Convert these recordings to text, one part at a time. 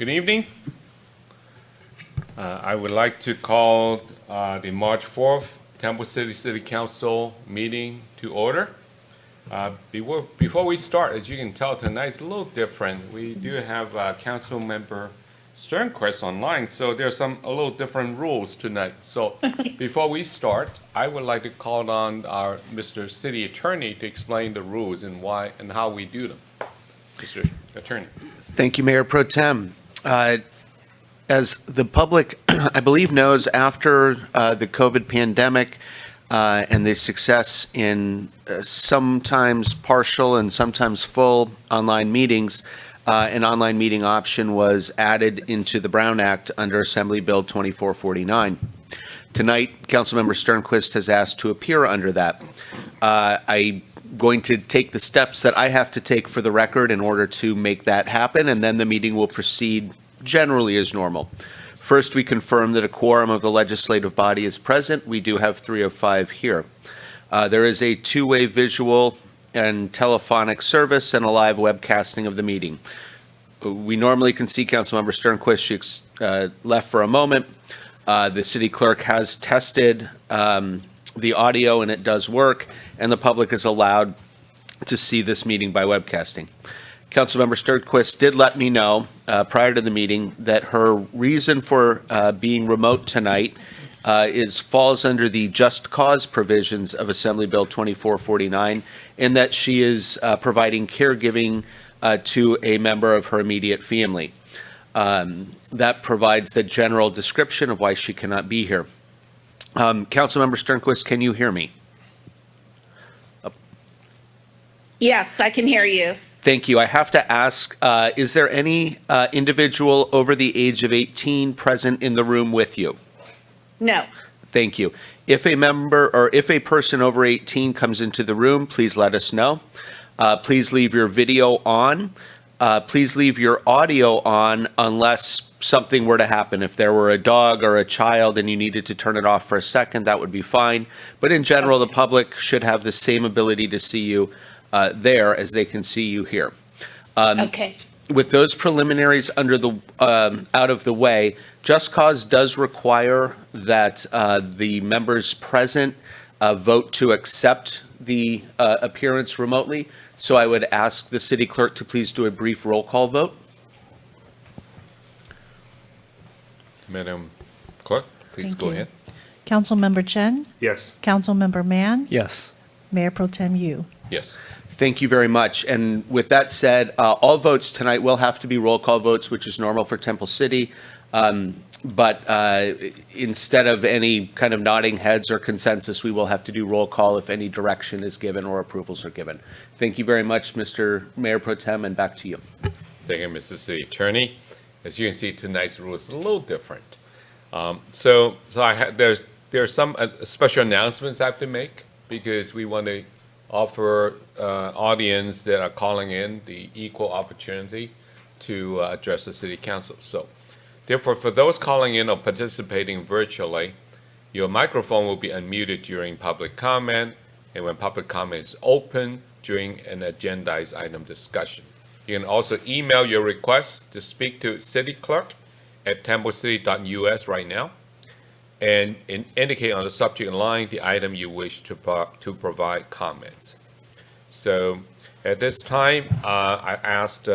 Good evening. I would like to call the March 4th Temple City City Council meeting to order. Before we start, as you can tell, tonight's a little different. We do have Council Member Sternquist online, so there's a little different rules tonight. So before we start, I would like to call on our Mr. City Attorney to explain the rules and why and how we do them. Mr. Attorney. Thank you, Mayor Pro Tem. As the public, I believe, knows, after the COVID pandemic and the success in sometimes partial and sometimes full online meetings, an online meeting option was added into the Brown Act under Assembly Bill 2449. Tonight, Councilmember Sternquist has asked to appear under that. I'm going to take the steps that I have to take for the record in order to make that happen, and then the meeting will proceed generally as normal. First, we confirm that a quorum of the legislative body is present. We do have 3 of 5 here. There is a two-way visual and telephonic service and a live webcasting of the meeting. We normally can see Councilmember Sternquist. She left for a moment. The city clerk has tested the audio, and it does work, and the public is allowed to see this meeting by webcasting. Councilmember Sternquist did let me know prior to the meeting that her reason for being remote tonight falls under the just cause provisions of Assembly Bill 2449, and that she is providing caregiving to a member of her immediate family. That provides the general description of why she cannot be here. Councilmember Sternquist, can you hear me? Yes, I can hear you. Thank you. I have to ask, is there any individual over the age of 18 present in the room with you? No. Thank you. If a member or if a person over 18 comes into the room, please let us know. Please leave your video on. Please leave your audio on unless something were to happen. If there were a dog or a child and you needed to turn it off for a second, that would be fine. But in general, the public should have the same ability to see you there as they can see you here. Okay. With those preliminaries out of the way, Just Cause does require that the members present vote to accept the appearance remotely. So I would ask the city clerk to please do a brief roll call vote. Madam Clerk, please Thank go you. ahead. Councilmember Chen? Yes. Councilmember Mann? Yes. Mayor Pro Tem Yu? Yes. Thank you very much. And with that said, all votes tonight will have to be roll call votes, which is normal for Temple City. But instead of any kind of nodding heads or consensus, we will have to do roll call if any direction is given or approvals are given. Thank you very much, Mr. Mayor Pro Tem, and back to you. Thank you, Mr. City Attorney. As you can see, tonight's rule is a little different. There's some special announcements I have to make because we want to offer audience that are calling in the equal opportunity to address the City Council. So, therefore, for those calling in or participating virtually, your microphone will be unmuted during public comment and when public comment is open during an agendized item discussion. You can also email your request to speak to City Clerk at templecity.us right now and indicate on the subject line the item you wish to provide comments. So at this time, I asked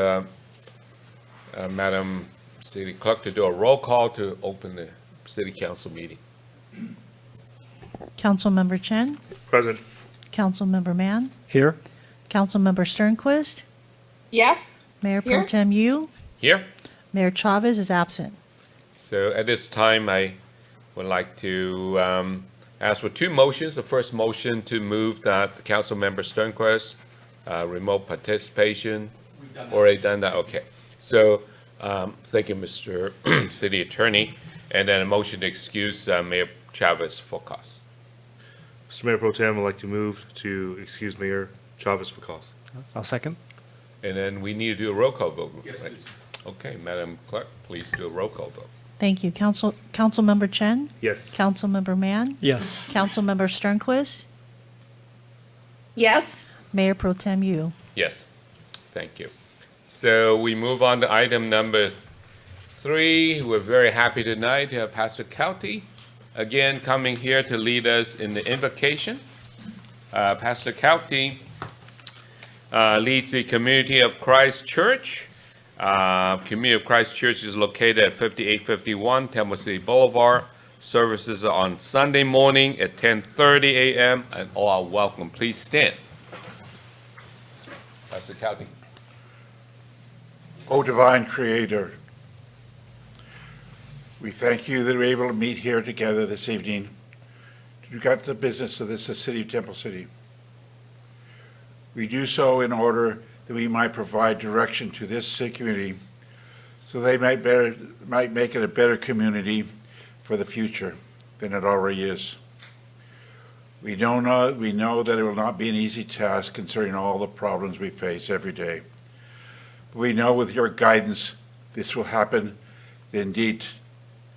Madam City Clerk to do a roll call to open the City Council meeting. Councilmember Chen? Present. Councilmember Mann? Here. Councilmember Sternquist? Yes? Mayor Pro Here. Tem Yu? Here. Mayor Chavez is absent. So at this time, I would like to ask for 2 motions. The first motion to move that Councilmember Sternquist remote participation. Already done that. Okay. So thank you, Mr. City Attorney. And then a motion to excuse Mayor Chavez for cause. Mr. Mayor Pro Tem, I'd like to move to excuse Mayor Chavez for cause. I'll second. And then we need to do a roll call vote. Yes, please. Okay, Madam Clerk, please do a roll call vote. Thank you. Councilmember Chen? Yes. Councilmember Mann? Yes. Councilmember Sternquist? Yes? Mayor Pro Tem Yu? Yes, thank you. So we move on to item number 3, we're very happy tonight to have Pastor Cauty again coming here to lead us in the invocation. Pastor Cauty leads the Community of Christ Church. Community of Christ Church is located at 5851 Temple City Boulevard. Services are on Sunday morning at 10:30 a.m. and all are welcome. Please stand. Pastor Cauty. O divine Creator, we thank you that we're able to meet here together this evening to conduct the business of this, the city of Temple City. We do so in order that we might provide direction to this community so they might make it a better community for the future than it already is. We know that it will not be an easy task considering all the problems we face every day. But we know with your guidance this will happen. That indeed,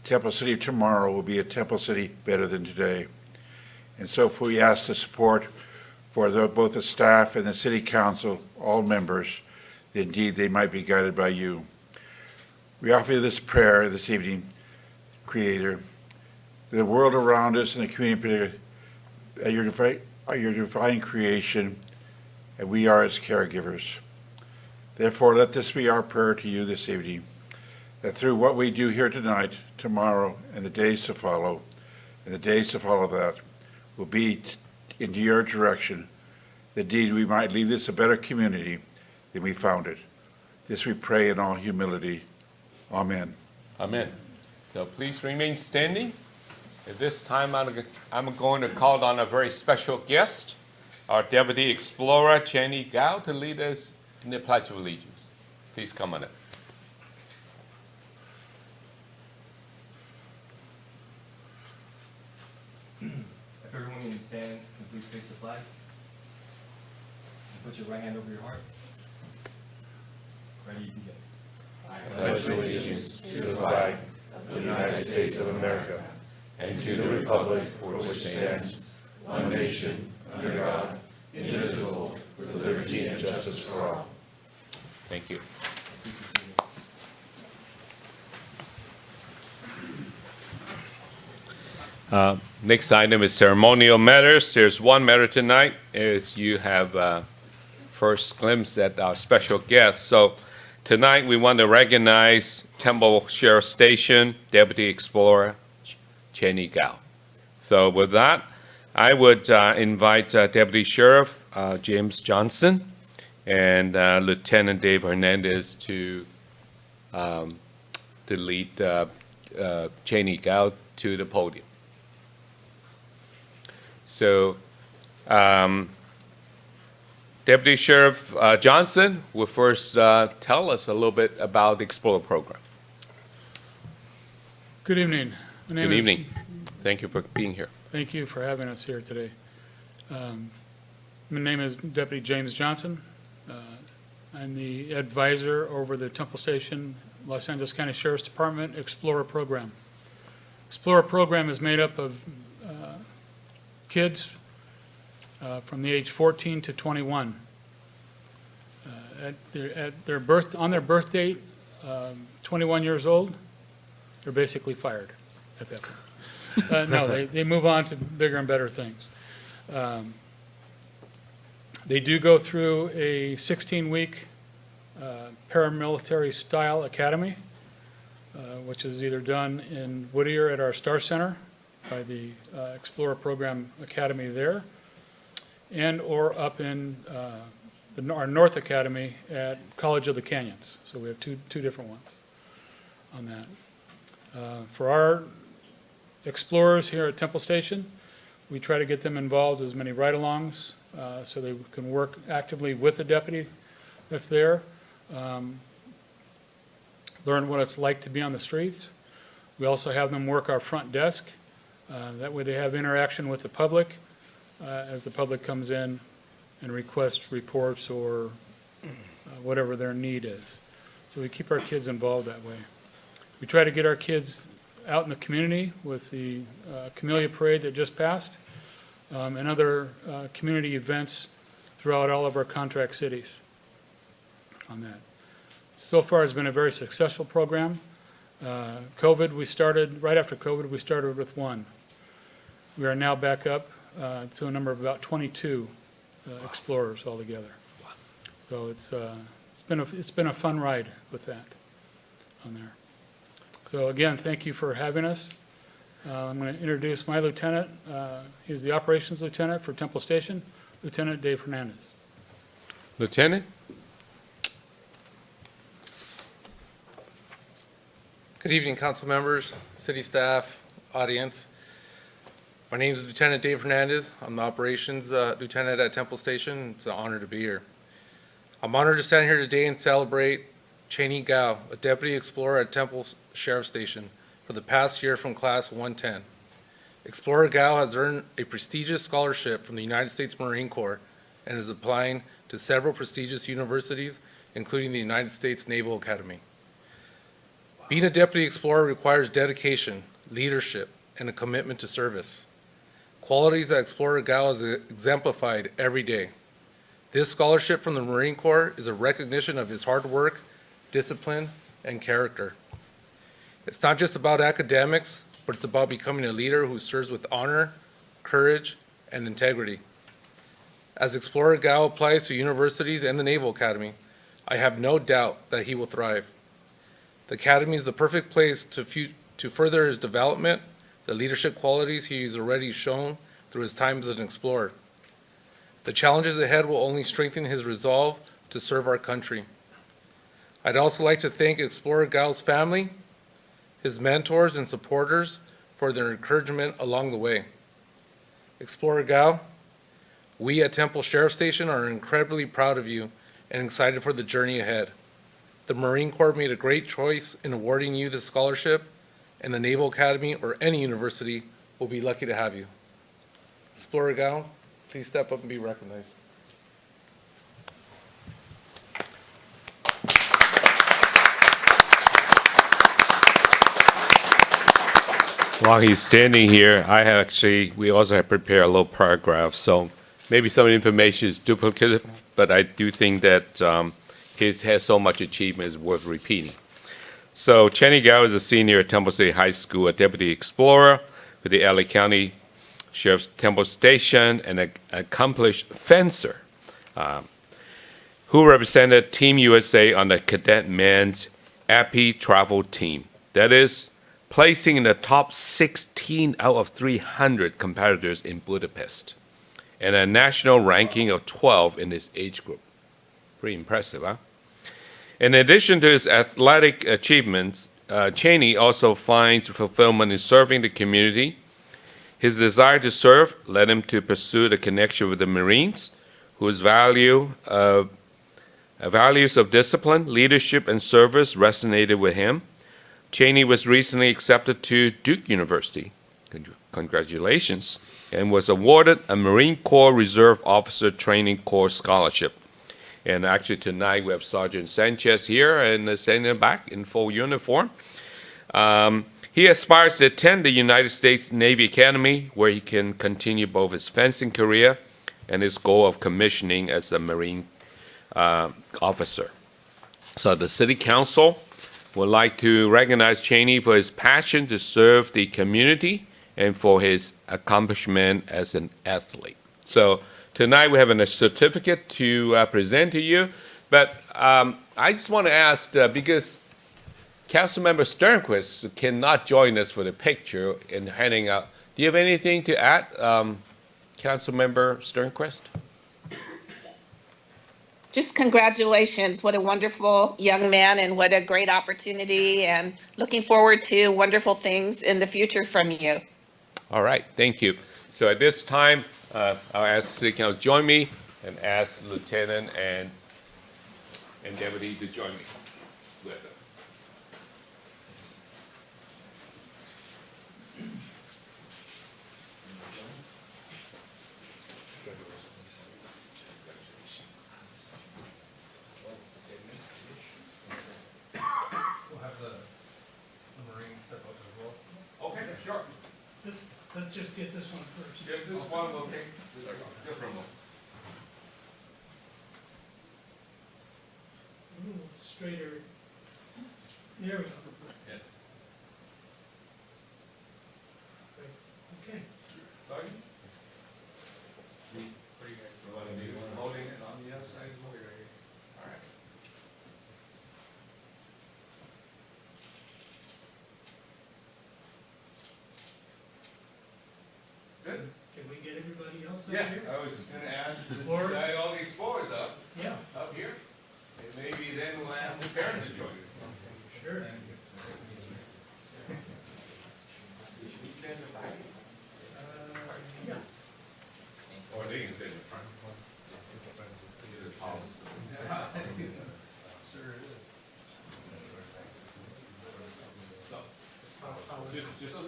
Temple City tomorrow will be a Temple City better than today. And so if we ask the support for both the staff and the city council, all members, that indeed they might be guided by you. We offer you this prayer this evening, Creator, the world around us and the community are your divine creation, and we are its caregivers. Therefore, let this be our prayer to you this evening, that through what we do here tonight, tomorrow, and the days to follow, that will be into your direction, that indeed we might leave this a better community than we found it. This we pray in all humility. Amen. Amen. So please remain standing. At this time, I'm going to call on a very special guest, our Deputy Explorer, Jenny Gao, to lead us in the Pledge of Allegiance. Please come on up. If everyone in stands, can please face the flag. Put your right hand over your heart. Ready, you begin. I pledge allegiance to the flag of the United States of America and to the republic for which it stands, one nation, under God, indivisible, with liberty and justice for all. Thank you. Next item is ceremonial matters. There's one matter tonight, as you have first glimpse at our special guest. So tonight we want to recognize Temple Sheriff Station Deputy Explorer Jenny Gao. So with that, I would invite Deputy Sheriff James Johnson and Lieutenant Dave Hernandez to lead Jenny Gao to the podium. So, Deputy Sheriff Johnson will first tell us a little bit about the Explorer program. Good evening. Good evening. Thank you for being here. Thank you for having us here today. My name is Deputy James Johnson. I'm the advisor over the Temple Station, Los Angeles County Sheriff's Department Explorer program. Explorer program is made up of kids from the age 14 to 21. On their birth date, 21 years old, they're basically fired at that point. No, they move on to bigger and better things. They do go through a 16-week paramilitary style academy, which is either done in Whittier at our Star Center by the Explorer Program Academy there, and or up in our North Academy at College of the Canyons. So we have two different ones on that. For our explorers here at Temple Station, we try to get them involved as many ride-alongs so they can work actively with the deputy that's there, learn what it's like to be on the streets. We also have them work our front desk. That way they have interaction with the public as the public comes in and requests reports or whatever their need is. So we keep our kids involved that way. We try to get our kids out in the community with the Camellia Parade that just passed and other community events throughout all of our contract cities on that. So far it's been a very successful program. Right after COVID, we started with 1. We are now back up to a number of about 22 explorers altogether. So it's been a fun ride with that on there. So again, thank you for having us. I'm going to introduce my lieutenant. He's the operations lieutenant for Temple Station, Lieutenant Dave Hernandez. Lieutenant? Good evening, council members, city staff, audience. My name is Lieutenant Dave Hernandez. I'm the operations lieutenant at Temple Station. It's an honor to be here. I'm honored to stand here today and celebrate Cheney Gao, a deputy explorer at Temple Sheriff Station for the past year from class 110. Explorer Gao has earned a prestigious scholarship from the United States Marine Corps and is applying to several prestigious universities, including the United States Naval Academy. Being a deputy explorer requires dedication, leadership, and a commitment to service. Qualities that Explorer Gao has exemplified every day. This scholarship from the Marine Corps is a recognition of his hard work, discipline, and character. It's not just about academics, but it's about becoming a leader who serves with honor, courage, and integrity. As Explorer Gao applies to universities and the Naval Academy, I have no doubt that he will thrive. The Academy is the perfect place to further his development, the leadership qualities he has already shown through his time as an explorer. The challenges ahead will only strengthen his resolve to serve our country. I'd also like to thank Explorer Gao's family, his mentors and supporters for their encouragement along the way. Explorer Gao, we at Temple Sheriff Station are incredibly proud of you and excited for the journey ahead. The Marine Corps made a great choice in awarding you this scholarship, and the Naval Academy or any university will be lucky to have you. Explorer Gao, please step up and be recognized. While he's standing here, we also have prepared a little paragraph, so maybe some information is duplicative, but I do think that his has so much achievement is worth repeating. So Cheney Gao is a senior at Temple City High School, a deputy explorer with the LA County Sheriff's Temple Station, and an accomplished fencer who represented Team USA on the cadet men's API travel team. That is, placing in the top 16 out of 300 competitors in Budapest, and a national ranking of 12 in this age group. Pretty impressive, huh? In addition to his athletic achievements, Cheney also finds fulfillment in serving the community. His desire to serve led him to pursue the connection with the Marines, whose values of discipline, leadership, and service resonated with him. Cheney was recently accepted to Duke University, congratulations, and was awarded a Marine Corps Reserve Officer Training Corps Scholarship. And actually tonight we have Sergeant Sanchez here and standing back in full uniform. He aspires to attend the United States Navy Academy, where he can continue both his fencing career and his goal of commissioning as a Marine officer. So the City Council would like to recognize Cheney for his passion to serve the community and for his accomplishment as an athlete. So tonight we have a certificate to present to you, but I just want to ask, because Councilmember Sternquist cannot join us for the picture and handing out, do you have anything to add, Councilmember Sternquist? Just congratulations. What a wonderful young man and what a great opportunity, and looking forward to wonderful things in the future from you. All right, thank you. So at this time, I'll ask the City Council to join me and ask Lieutenant and Deputy to join me with them. We'll have the Marine step up as well. Okay, sure. Let's just get this one first. Just this one will take different ones. A little straighter. There we go. Yes. Yeah, I was gonna ask this Explorers? guy, all the explorers up Yeah, here. And maybe then we'll ask the parents to join. sure. Yeah. Or they can stay in the front. Either policy. Just, two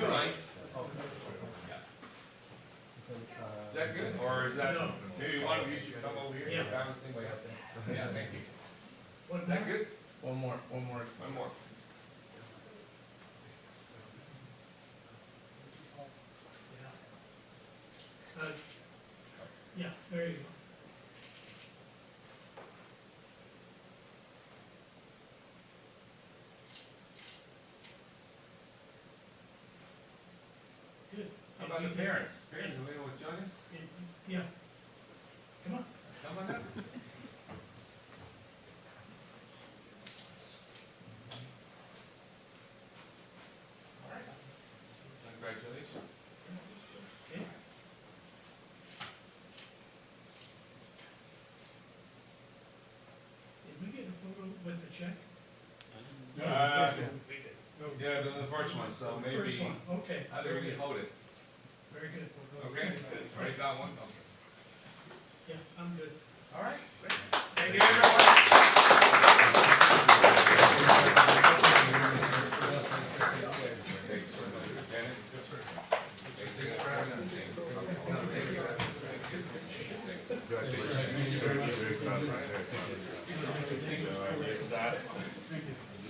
lines. Is that good, or is that, maybe one of you should come over here and balance things out? Yeah, thank you. Is that good? One more. One more. Yeah, there you go. Good. How about the parents? Parents, will they want to join us? Yeah. Come on. Come on up. All right. Congratulations. Okay. Did we get a photo with the check? Yeah, the first one, so maybe, First one, okay. how do we hold it? Very good. We'll go. Okay, already got one, okay. Yeah, I'm good. All right, great. Thank you, everyone. You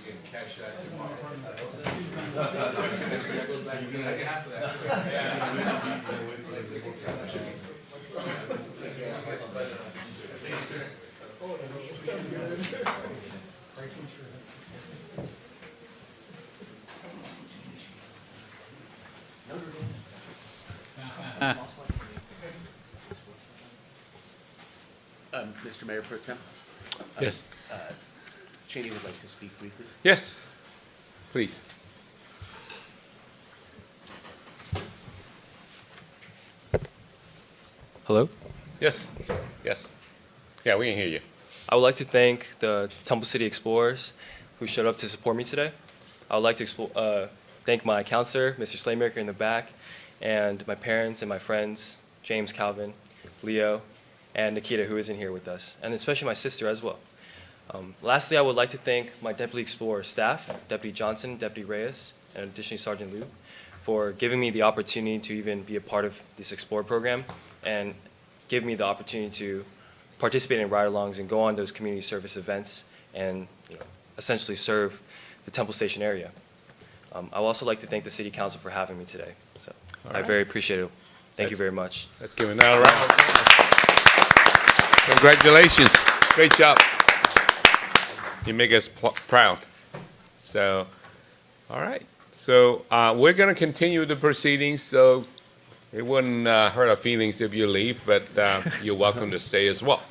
can cash that tomorrow. Half of that. Yeah. Mr. Mayor Pro Tem, Yes. Cheney would like to speak briefly. Yes, please. Hello. Yes, yes. Yeah, we can hear you. I would like to thank the Temple City Explorers who showed up to support me today. I would like to thank my counselor, Mr. Slaymaker in the back, and my parents and my friends, James, Calvin, Leo, and Nikita, who isn't here with us, and especially my sister as well. Lastly, I would like to thank my Deputy Explorer staff, Deputy Johnson, Deputy Reyes, and additionally Sergeant Liu, for giving me the opportunity to even be a part of this Explorer program and give me the opportunity to participate in ride-alongs and go on those community service events and essentially serve the Temple Station area. I would also like to thank the City Council for having me today. So I very appreciate it. Thank you very much. Let's give it another round. Congratulations. Great job. You make us proud. So, all right. So we're going to continue the proceedings, so it wouldn't hurt our feelings if you leave, but you're welcome to stay as well.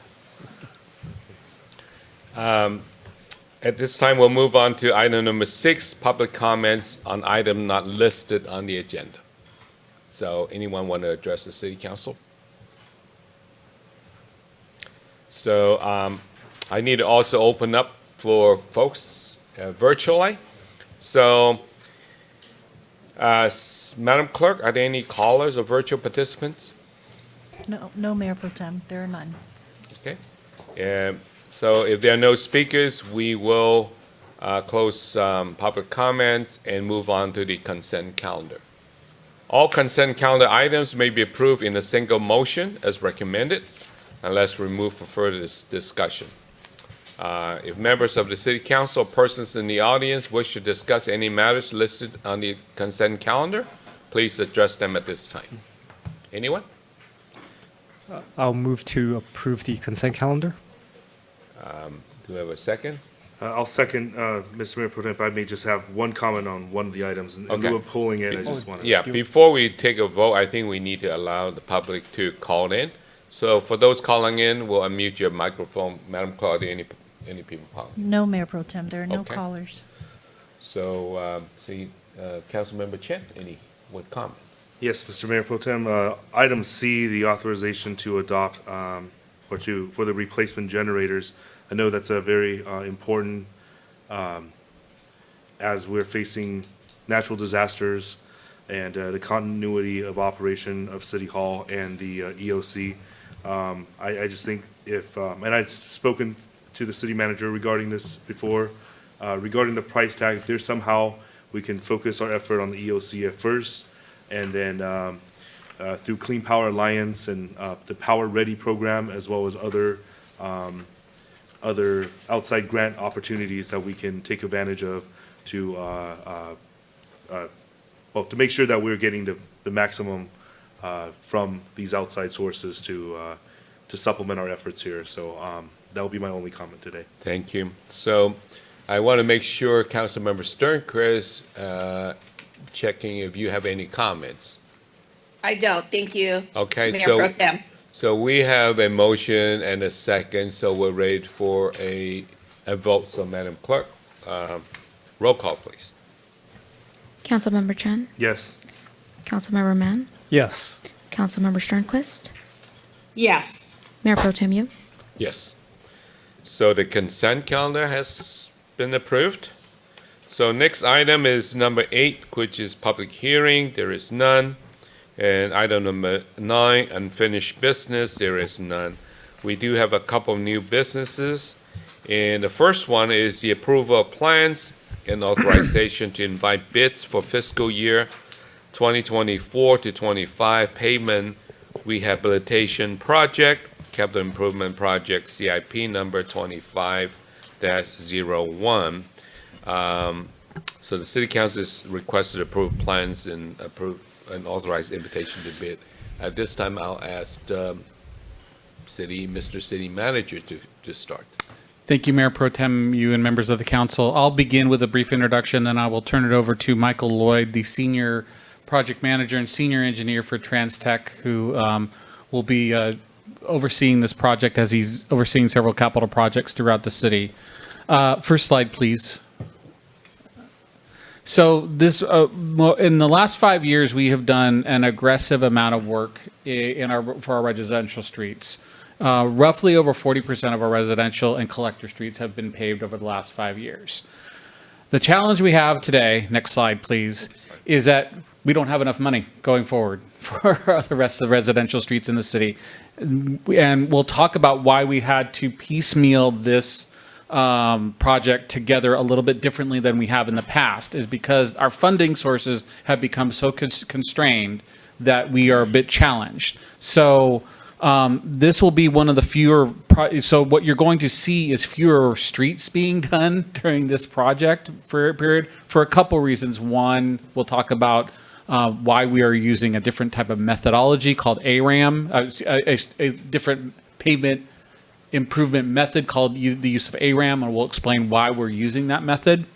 At this time, we'll move on to item number 6, public comments on item not listed on the agenda. So anyone want to address the City Council? So I need to also open up for folks virtually. So Madam Clerk, are there any callers or virtual participants? No, Mayor Pro Tem, there are none. Okay. So if there are no speakers, we will close public comments and move on to the consent calendar. All consent calendar items may be approved in a single motion as recommended, unless removed for further discussion. If members of the City Council or persons in the audience wish to discuss any matters listed on the consent calendar, please address them at this time. Anyone? I'll move to approve the consent calendar. Do we have a second? I'll second, Mr. Mayor Pro Tem, if I may just have one comment on one of the items. In Okay. lieu of pulling it, I just want to. Yeah, before we take a vote, I think we need to allow the public to call in. So for those calling in, we'll unmute your microphone. Madam Clerk, are there any people calling? No, Mayor Pro Tem, there are no Okay. callers. So, Councilmember Chen, what comment? Yes, Mr. Mayor Pro Tem, item C, the authorization to adopt, for the replacement generators. I know that's a very important, as we're facing natural disasters and the continuity of operation of City Hall and the EOC. I just think if, and I've spoken to the city manager regarding this before, regarding the price tag, if there's somehow we can focus our effort on the EOC at first, and then through Clean Power Alliance and the Power Ready program, as well as other outside grant opportunities that we can take advantage of to to make sure that we're getting the maximum from these outside sources to supplement our efforts here. So that will be my only comment today. Thank you. So I want to make sure Councilmember Sternquist, checking if you have any comments. I don't. Thank you. Okay, Mayor Pro Tem. so we have a motion and a second, so we're ready for a vote. So Madam Clerk, roll call, please. Councilmember Chen, Yes. Councilmember Mann, Yes. Councilmember Sternquist, Yes. Mayor Pro Tem Yu. Yes. So the consent calendar has been approved. So next item is number 8, which is public hearing. There is none. And item number 9, unfinished business. There is none. We do have a couple of new businesses. And the first one is the approval of plans and authorization to invite bids for fiscal year 2024 to 25 pavement rehabilitation project, capital improvement project CIP number 25-01. So the city council is requested to approve plans and approve and authorize invitation to bid. At this time, I'll ask Mr. City Manager to start. Thank you, Mayor Pro Tem, you and members of the council. I'll begin with a brief introduction, then I will turn it over to Michael Lloyd, the Senior Project Manager and Senior Engineer for TransTech, who will be overseeing this project as he's overseeing several capital projects throughout the city. First slide, please. So this, in the last 5 years, we have done an aggressive amount of work for our residential streets. Roughly over 40% of our residential and collector streets have been paved over the last 5 years. The challenge we have today, next slide please, is that we don't have enough money going forward for the rest of the residential streets in the city. And we'll talk about why we had to piecemeal this project together a little bit differently than we have in the past, is because our funding sources have become so constrained that we are a bit challenged. So this will be one of the fewer, so what you're going to see is fewer streets being done during this project for a period for a couple reasons. One, we'll talk about why we are using a different type of methodology called ARAM, a different pavement improvement method called the use of ARAM, and we'll explain why we're using that method.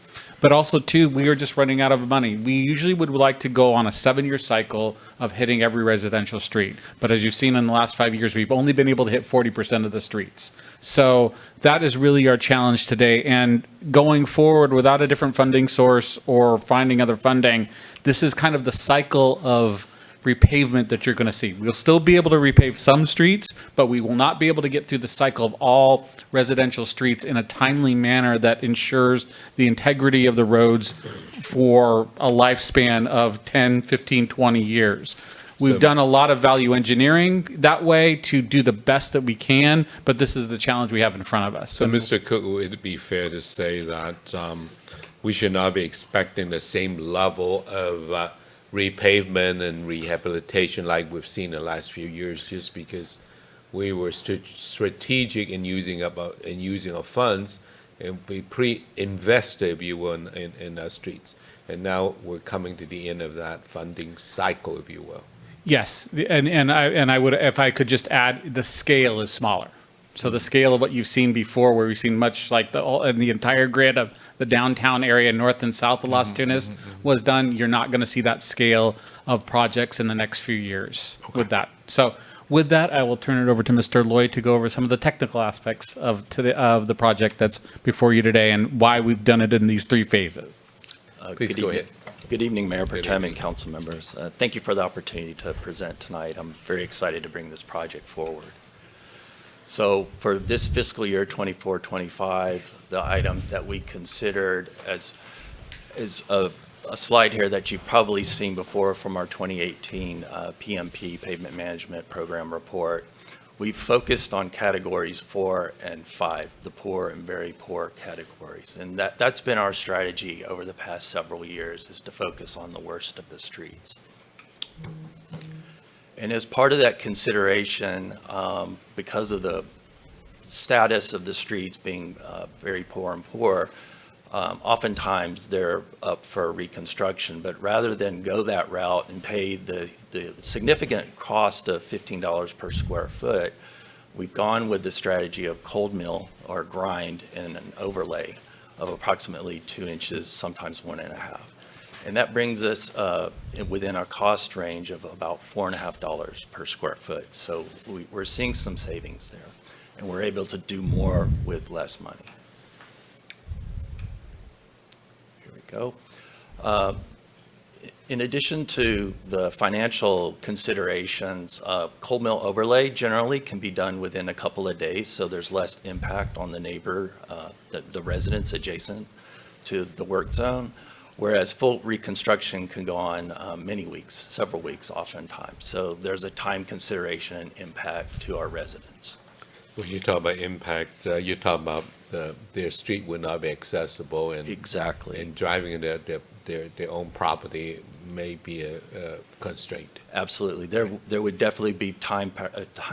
But also, too, we are just running out of money. We usually would like to go on a 7-year cycle of hitting every residential street. But as you've seen in the last 5 years, we've only been able to hit 40% of the streets. So that is really our challenge today. And going forward without a different funding source or finding other funding, this is kind of the cycle of repavement that you're going to see. We'll still be able to repave some streets, but we will not be able to get through the cycle of all residential streets in a timely manner that ensures the integrity of the roads for a lifespan of 10, 15, 20 years. We've done a lot of value engineering that way to do the best that we can, but this is the challenge we have in front of us. So, Mr. Cook, would it be fair to say that we should not be expecting the same level of repavement and rehabilitation like we've seen in the last few years, just because we were strategic in using our funds and we pre-invested, if you will, in our streets. And now we're coming to the end of that funding cycle, if you will. Yes, and I would, if I could just add, the scale is smaller. So the scale of what you've seen before, where we've seen much like the entire grid of the downtown area, north and south of Las Tunas was done, you're not going to see that scale of projects in the next few years with that. So with that, I will turn it over to Mr. Lloyd to go over some of the technical aspects of the project that's before you today and why we've done it in these 3 phases. Please go ahead. Good evening, Mayor Pro Good Tem and evening. council members. Thank you for the opportunity to present tonight. I'm very excited to bring this project forward. So for this fiscal year 24-25, the items that we considered is a slide here that you've probably seen before from our 2018 PMP, Pavement Management Program report. We've focused on categories 4 and 5, the poor and very poor categories. And that's been our strategy over the past several years, is to focus on the worst of the streets. And as part of that consideration, because of the status of the streets being very poor and poor, oftentimes they're up for reconstruction. But rather than go that route and pay the significant cost of $15 per square foot, we've gone with the strategy of cold mill or grind and an overlay of approximately 2 inches, sometimes 1.5. And that brings us within our cost range of about $4.50 per square foot. So we're seeing some savings there, and we're able to do more with less money. Here we go. In addition to the financial considerations, cold mill overlay generally can be done within a couple of days, so there's less impact on the neighbor, the residents adjacent to the work zone. Whereas full reconstruction can go on many weeks, several weeks oftentimes. So there's a time consideration and impact to our residents. When you talk about impact, you're talking about their street would not be accessible, and exactly, and driving their own property may be a constraint. Absolutely, there would definitely be time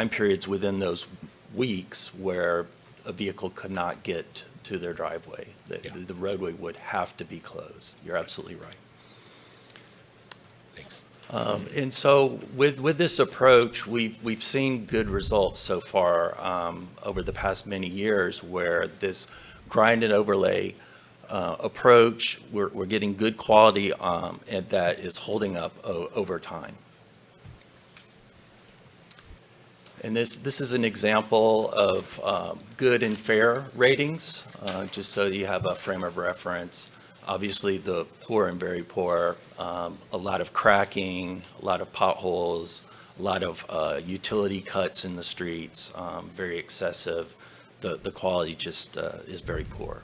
periods within those weeks where a vehicle could not get to their driveway. The roadway would have to be closed. You're absolutely right. Thanks. And so with this approach, we've seen good results so far over the past many years, where this grind and overlay approach, we're getting good quality and that is holding up over time. And this is an example of good and fair ratings, just so you have a frame of reference. Obviously, the poor and very poor, a lot of cracking, a lot of potholes, a lot of utility cuts in the streets, very excessive. The quality just is very poor.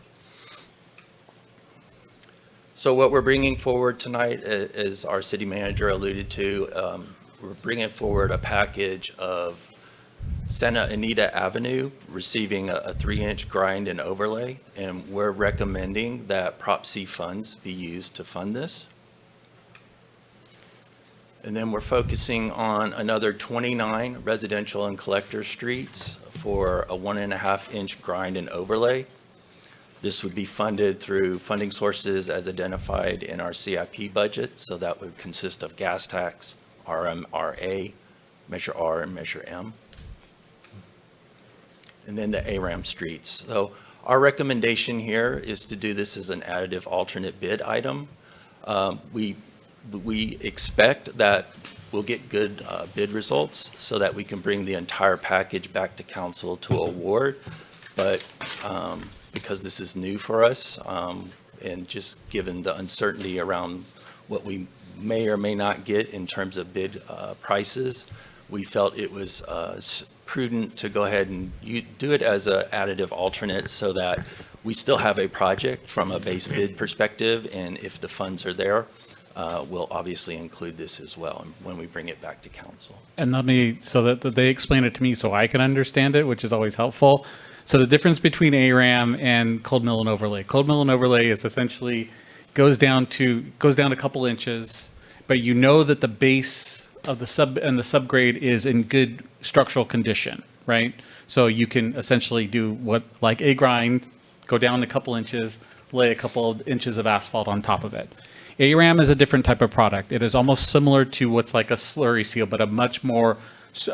So what we're bringing forward tonight, as our city manager alluded to, we're bringing forward a package of Santa Anita Avenue receiving a 3-inch grind and overlay, and we're recommending that Prop C funds be used to fund this. And then we're focusing on another 29 residential and collector streets for a 1.5-inch grind and overlay. This would be funded through funding sources as identified in our CIP budget, so that would consist of gas tax, RMRA, Measure R, and Measure M. And then the ARAM streets. So our recommendation here is to do this as an additive alternate bid item. We expect that we'll get good bid results so that we can bring the entire package back to council to award. But because this is new for us, and just given the uncertainty around what we may or may not get in terms of bid prices, we felt it was prudent to go ahead and do it as an additive alternate so that we still have a project from a base bid perspective, and if the funds are there, we'll obviously include this as well when we bring it back to council. And so that they explain it to me so I can understand it, which is always helpful. So the difference between ARAM and cold mill and overlay. Cold mill and overlay is essentially goes down a couple inches, but you know that the base of the subgrade is in good structural condition, right? So you can essentially do what, like a grind, go down a couple inches, lay a couple of inches of asphalt on top of it. ARAM is a different type of product. It is almost similar to what's like a slurry seal, but a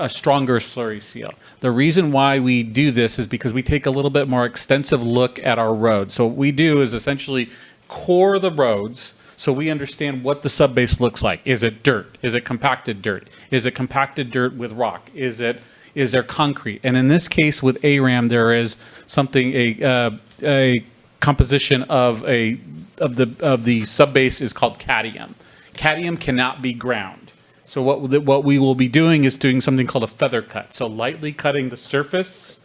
stronger slurry seal. The reason why we do this is because we take a little bit more extensive look at our roads. So what we do is essentially core the roads so we understand what the subbase looks like. Is it dirt? Is it compacted dirt? Is it compacted dirt with rock? Is there concrete? And in this case with ARAM, there is something, a composition of a the subbase is called cadmium. Cadmium cannot be ground. So what we will be doing is doing something called a feather cut. So lightly cutting the surface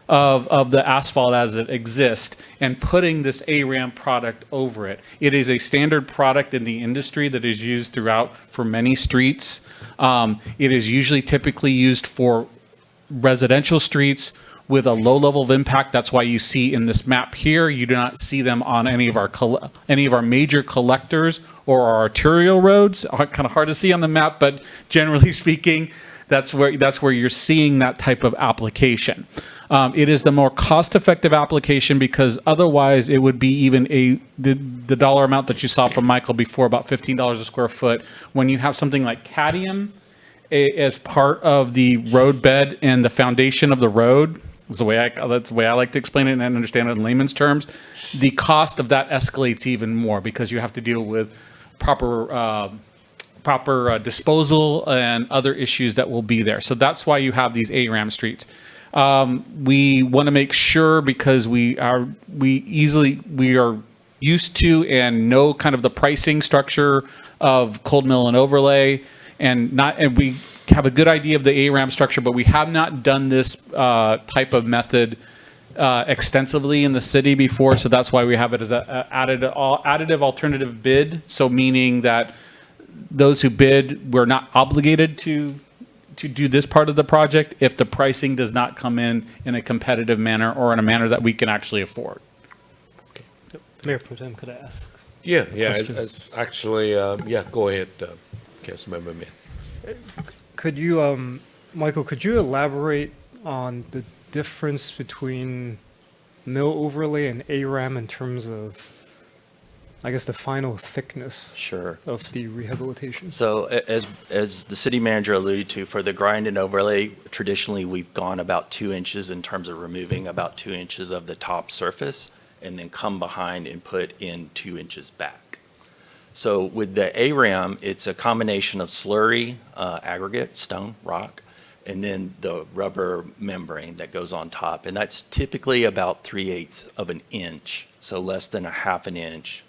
of the asphalt as it exists and putting this ARAM product over it. It is a standard product in the industry that is used throughout for many streets. It is usually typically used for residential streets with a low level of impact. That's why you see in this map here, you do not see them on any of our major collectors or our arterial roads. Kind of hard to see on the map, but generally speaking, that's where you're seeing that type of application. It is the more cost-effective application because otherwise it would be even the dollar amount that you saw from Michael before, about $15 a square foot. When you have something like cadmium as part of the road bed and the foundation of the road, that's the way I like to explain it and understand it in layman's terms, the cost of that escalates even more because you have to deal with proper disposal and other issues that will be there. So that's why you have these ARAM streets. We want to make sure because we are used to and know kind of the pricing structure of cold mill and overlay, and we have a good idea of the ARAM structure, but we have not done this type of method extensively in the city before. So that's why we have it as an additive alternative bid. So meaning that those who bid, we're not obligated to do this part of the project if the pricing does not come in a competitive manner or in a manner that we can actually afford. Mayor Pro Tem, could I ask? Yeah, question? it's actually, go ahead, Councilmember Mann. Could you, Michael, could you elaborate on the difference between mill overlay and ARAM in terms of, I guess, the final thickness Sure. of the rehabilitation? So as the city manager alluded to, for the grind and overlay, traditionally we've gone about 2 inches in terms of removing about 2 inches of the top surface and then come behind and put in 2 inches back. So with the ARAM, it's a combination of slurry, aggregate, stone, rock, and then the rubber membrane that goes on top. And that's typically about 3/8 of an inch, so less than a half an inch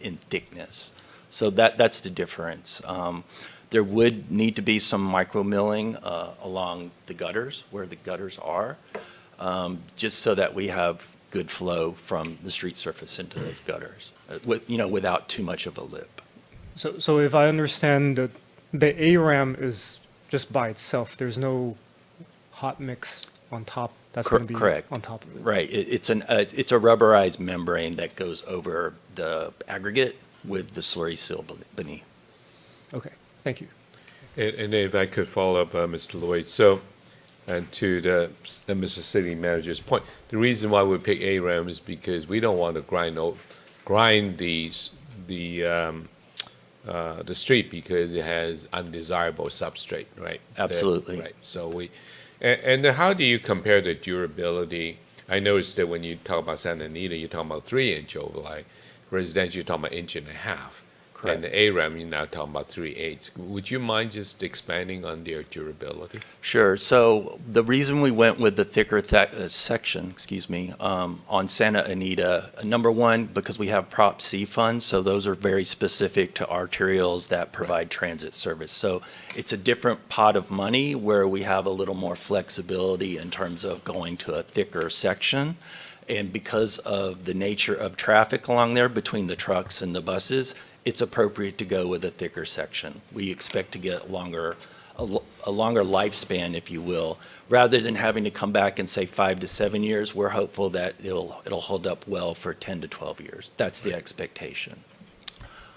in thickness. So that's the difference. There would need to be some micro milling along the gutters where the gutters are, just so that we have good flow from the street surface into those gutters, without too much of a lip. So if I understand that the ARAM is just by itself, there's no hot mix on top that's going to be Correct. on top of it. Right. It's a rubberized membrane that goes over the aggregate with the slurry seal beneath. Okay, thank you. And if I could follow up, Mr. Lloyd, so, and to Mr. City Manager's point, the reason why we pick ARAM is because we don't want to grind the street because it has undesirable substrate, right? Absolutely. Right. So and then how do you compare the durability? I noticed that when you talk about Santa Anita, you're talking about 3-inch overlay. Residential, you're talking about 1.5 inches. Correct. And the ARAM, you're now talking about 3/8. Would you mind just expanding on their durability? Sure. So the reason we went with the thicker section, on Santa Anita, number one, because we have Prop C funds, so those are very specific to arterials that provide transit service. So it's a different pot of money where we have a little more flexibility in terms of going to a thicker section. And because of the nature of traffic along there between the trucks and the buses, it's appropriate to go with a thicker section. We expect to get a longer lifespan, if you will. Rather than having to come back and say 5 to 7 years, we're hopeful that it'll hold up well for 10 to 12 years. That's the expectation.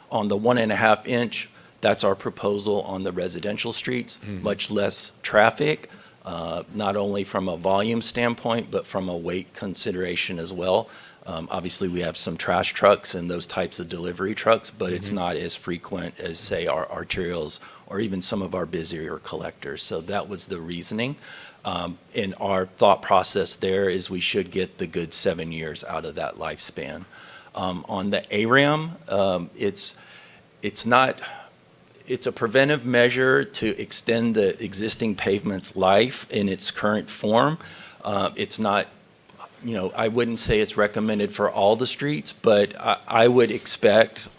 On the 1.5 inch, that's our proposal on the residential streets, much less traffic, not only from a volume standpoint, but from a weight consideration as well. Obviously, we have some trash trucks and those types of delivery trucks, but it's not as frequent as, say, our arterials or even some of our busier collectors. So that was the reasoning. And our thought process there is we should get the good 7 years out of that lifespan. On the ARAM, it's a preventive measure to extend the existing pavement's life in its current form. It's not I wouldn't say it's recommended for all the streets, but I would expect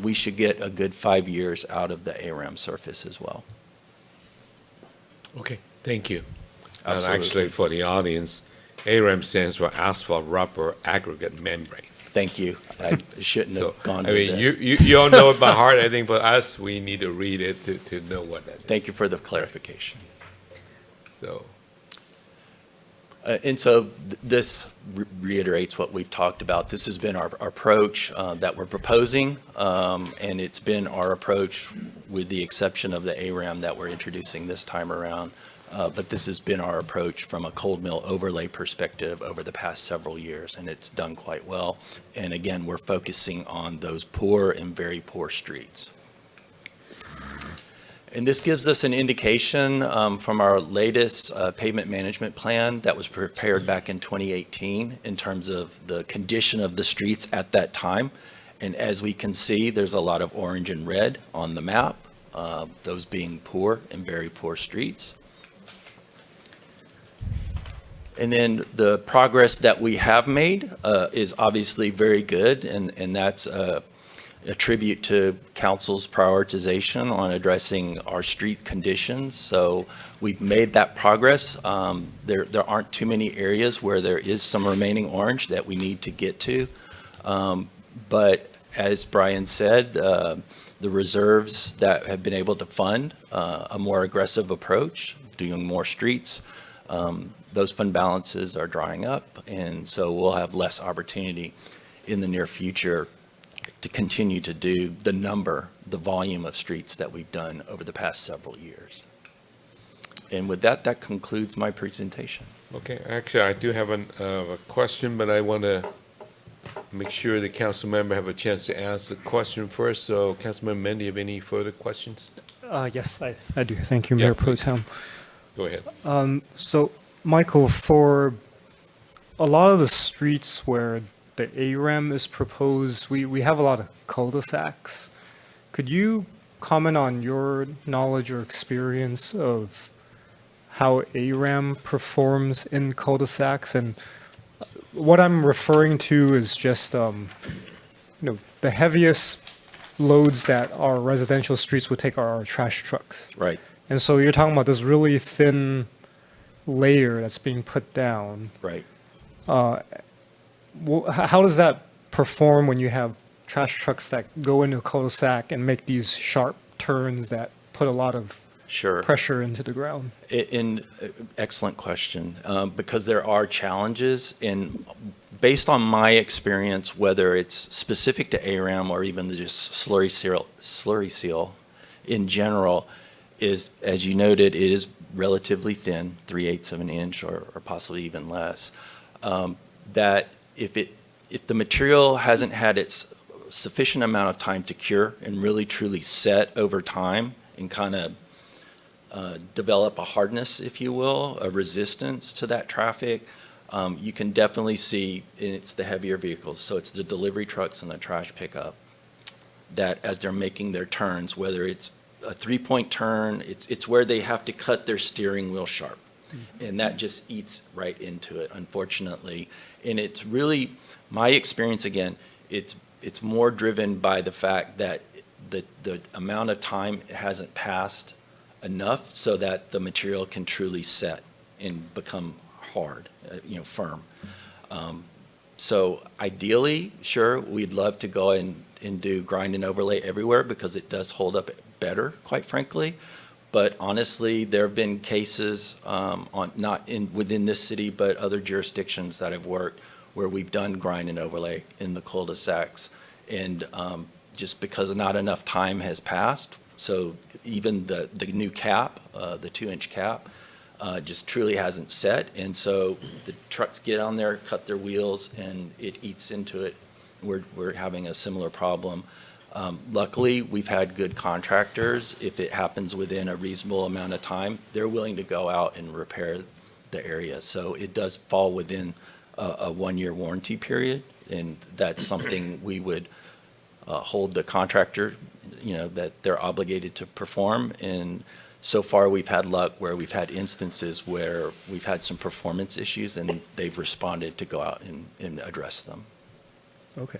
we should get a good 5 years out of the ARAM surface as well. Okay, thank you. And Absolutely. actually, for the audience, ARAM stands for asphalt rubber aggregate membrane. Thank you. I shouldn't So, have gone I with mean, that. you all know it by heart. I think for us, we need to read it to know what that is. Thank you for the clarification. So, And so this reiterates what we've talked about. This has been our approach that we're proposing, and it's been our approach with the exception of the ARAM that we're introducing this time around. But this has been our approach from a cold mill overlay perspective over the past several years, and it's done quite well. And again, we're focusing on those poor and very poor streets. And this gives us an indication from our latest pavement management plan that was prepared back in 2018 in terms of the condition of the streets at that time. And as we can see, there's a lot of orange and red on the map, those being poor and very poor streets. And then the progress that we have made is obviously very good, and that's a tribute to council's prioritization on addressing our street conditions. So we've made that progress. There aren't too many areas where there is some remaining orange that we need to get to. But as Brian said, the reserves that have been able to fund a more aggressive approach, doing more streets, those fund balances are drying up, and so we'll have less opportunity in the near future to continue to do the volume of streets that we've done over the past several years. And with that, that concludes my presentation. okay, actually, I do have a question, but I want to make sure the council member have a chance to ask the question first. So, Councilmember Mendy, do you have any further questions? Yes, I do. Thank you, Yeah, Mayor Pro please. Tem. Go ahead. So, Michael, for a lot of the streets where the ARAM is proposed, we have a lot of cul-de-sacs. Could you comment on your knowledge or experience of how ARAM performs in cul-de-sacs? And what I'm referring to is just, the heaviest loads that our residential streets would take are our trash trucks. Right. And so you're talking about this really thin layer that's being put down. Right. How does that perform when you have trash trucks that go into a cul-de-sac and make these sharp turns that put a lot of Sure. pressure into the ground? Excellent question, because there are challenges, and based on my experience, whether it's specific to ARAM or even just slurry seal in general, is, as you noted, it is relatively thin, 3/8 of an inch or possibly even less. That if the material hasn't had its sufficient amount of time to cure and really truly set over time and kind of develop a hardness, if you will, a resistance to that traffic, you can definitely see, and it's the heavier vehicles, so it's the delivery trucks and the trash pickup, that as they're making their turns, whether it's a 3-point turn, it's where they have to cut their steering wheel sharp. And that just eats right into it, unfortunately. And it's really, my experience, again, it's more driven by the fact that the amount of time hasn't passed enough so that the material can truly set and become hard, firm. So ideally, sure, we'd love to go and do grind and overlay everywhere because it does hold up better, quite frankly. But honestly, there have been cases not within this city, but other jurisdictions that I've worked where we've done grind and overlay in the cul-de-sacs. And just because not enough time has passed, so even the new cap, the 2-inch cap, just truly hasn't set. And so the trucks get on there, cut their wheels, and it eats into it. We're having a similar problem. Luckily, we've had good contractors. If it happens within a reasonable amount of time, they're willing to go out and repair the area. So it does fall within a 1-year warranty period, and that's something we would hold the contractor, that they're obligated to perform. And So far, we've had luck where we've had instances where we've had some performance issues and they've responded to go out and address them. Okay.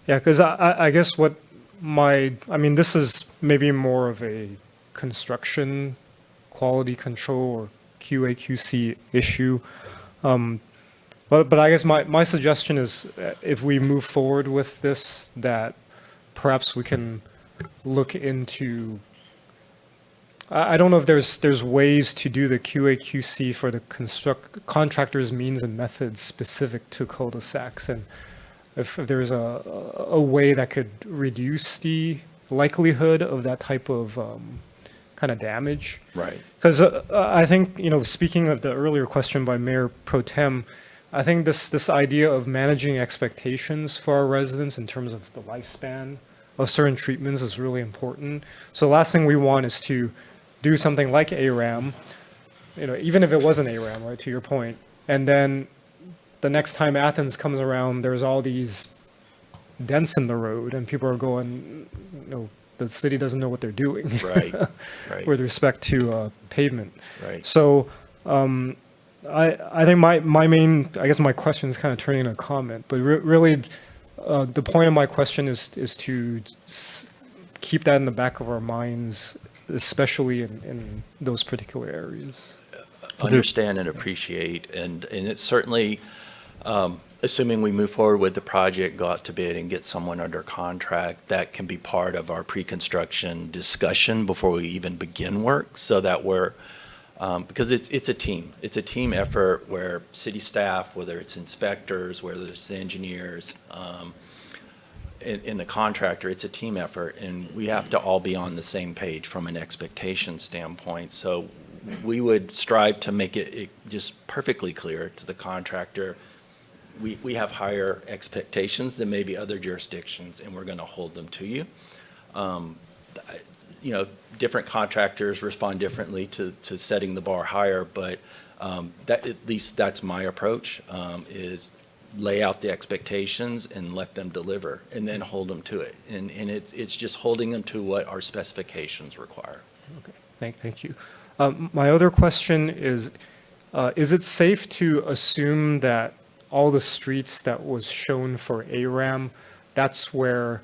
Yeah, because I guess I mean, this is maybe more of a construction quality control or QA/QC issue. But I guess my suggestion is if we move forward with this, that perhaps we can look into, I don't know if there's ways to do the QA/QC for the contractor's means and methods specific to cul-de-sacs, and if there's a way that could reduce the likelihood of that type of kind of damage. Right. Because I think, speaking of the earlier question by Mayor Pro Tem, I think this idea of managing expectations for our residents in terms of the lifespan of certain treatments is really important. So the last thing we want is to do something like ARAM, even if it wasn't ARAM, right, to your point, and then the next time Athens comes around, there's all these dents in the road and people are going, the city doesn't know what they're doing. Right, right. With respect to pavement. Right. So I think my main, I guess my question is kind of turning into a comment, but really the point of my question is to keep that in the back of our minds, especially in those particular areas. Understand and appreciate, and it's certainly, assuming we move forward with the project, go out to bid and get someone under contract, that can be part of our pre-construction discussion before we even begin work, so that we're, because it's a team effort where city staff, whether it's inspectors, whether it's engineers, in the contractor, it's a team effort, and we have to all be on the same page from an expectation standpoint. So we would strive to make it just perfectly clear to the contractor, we have higher expectations than maybe other jurisdictions, and we're going to hold them to you. Different contractors respond differently to setting the bar higher, but that, at least that's my approach, is lay out the expectations and let them deliver, and then hold them to it. And it's just holding them to what our specifications require. Okay, thank you. My other question is it safe to assume that all the streets that was shown for ARAM, that's where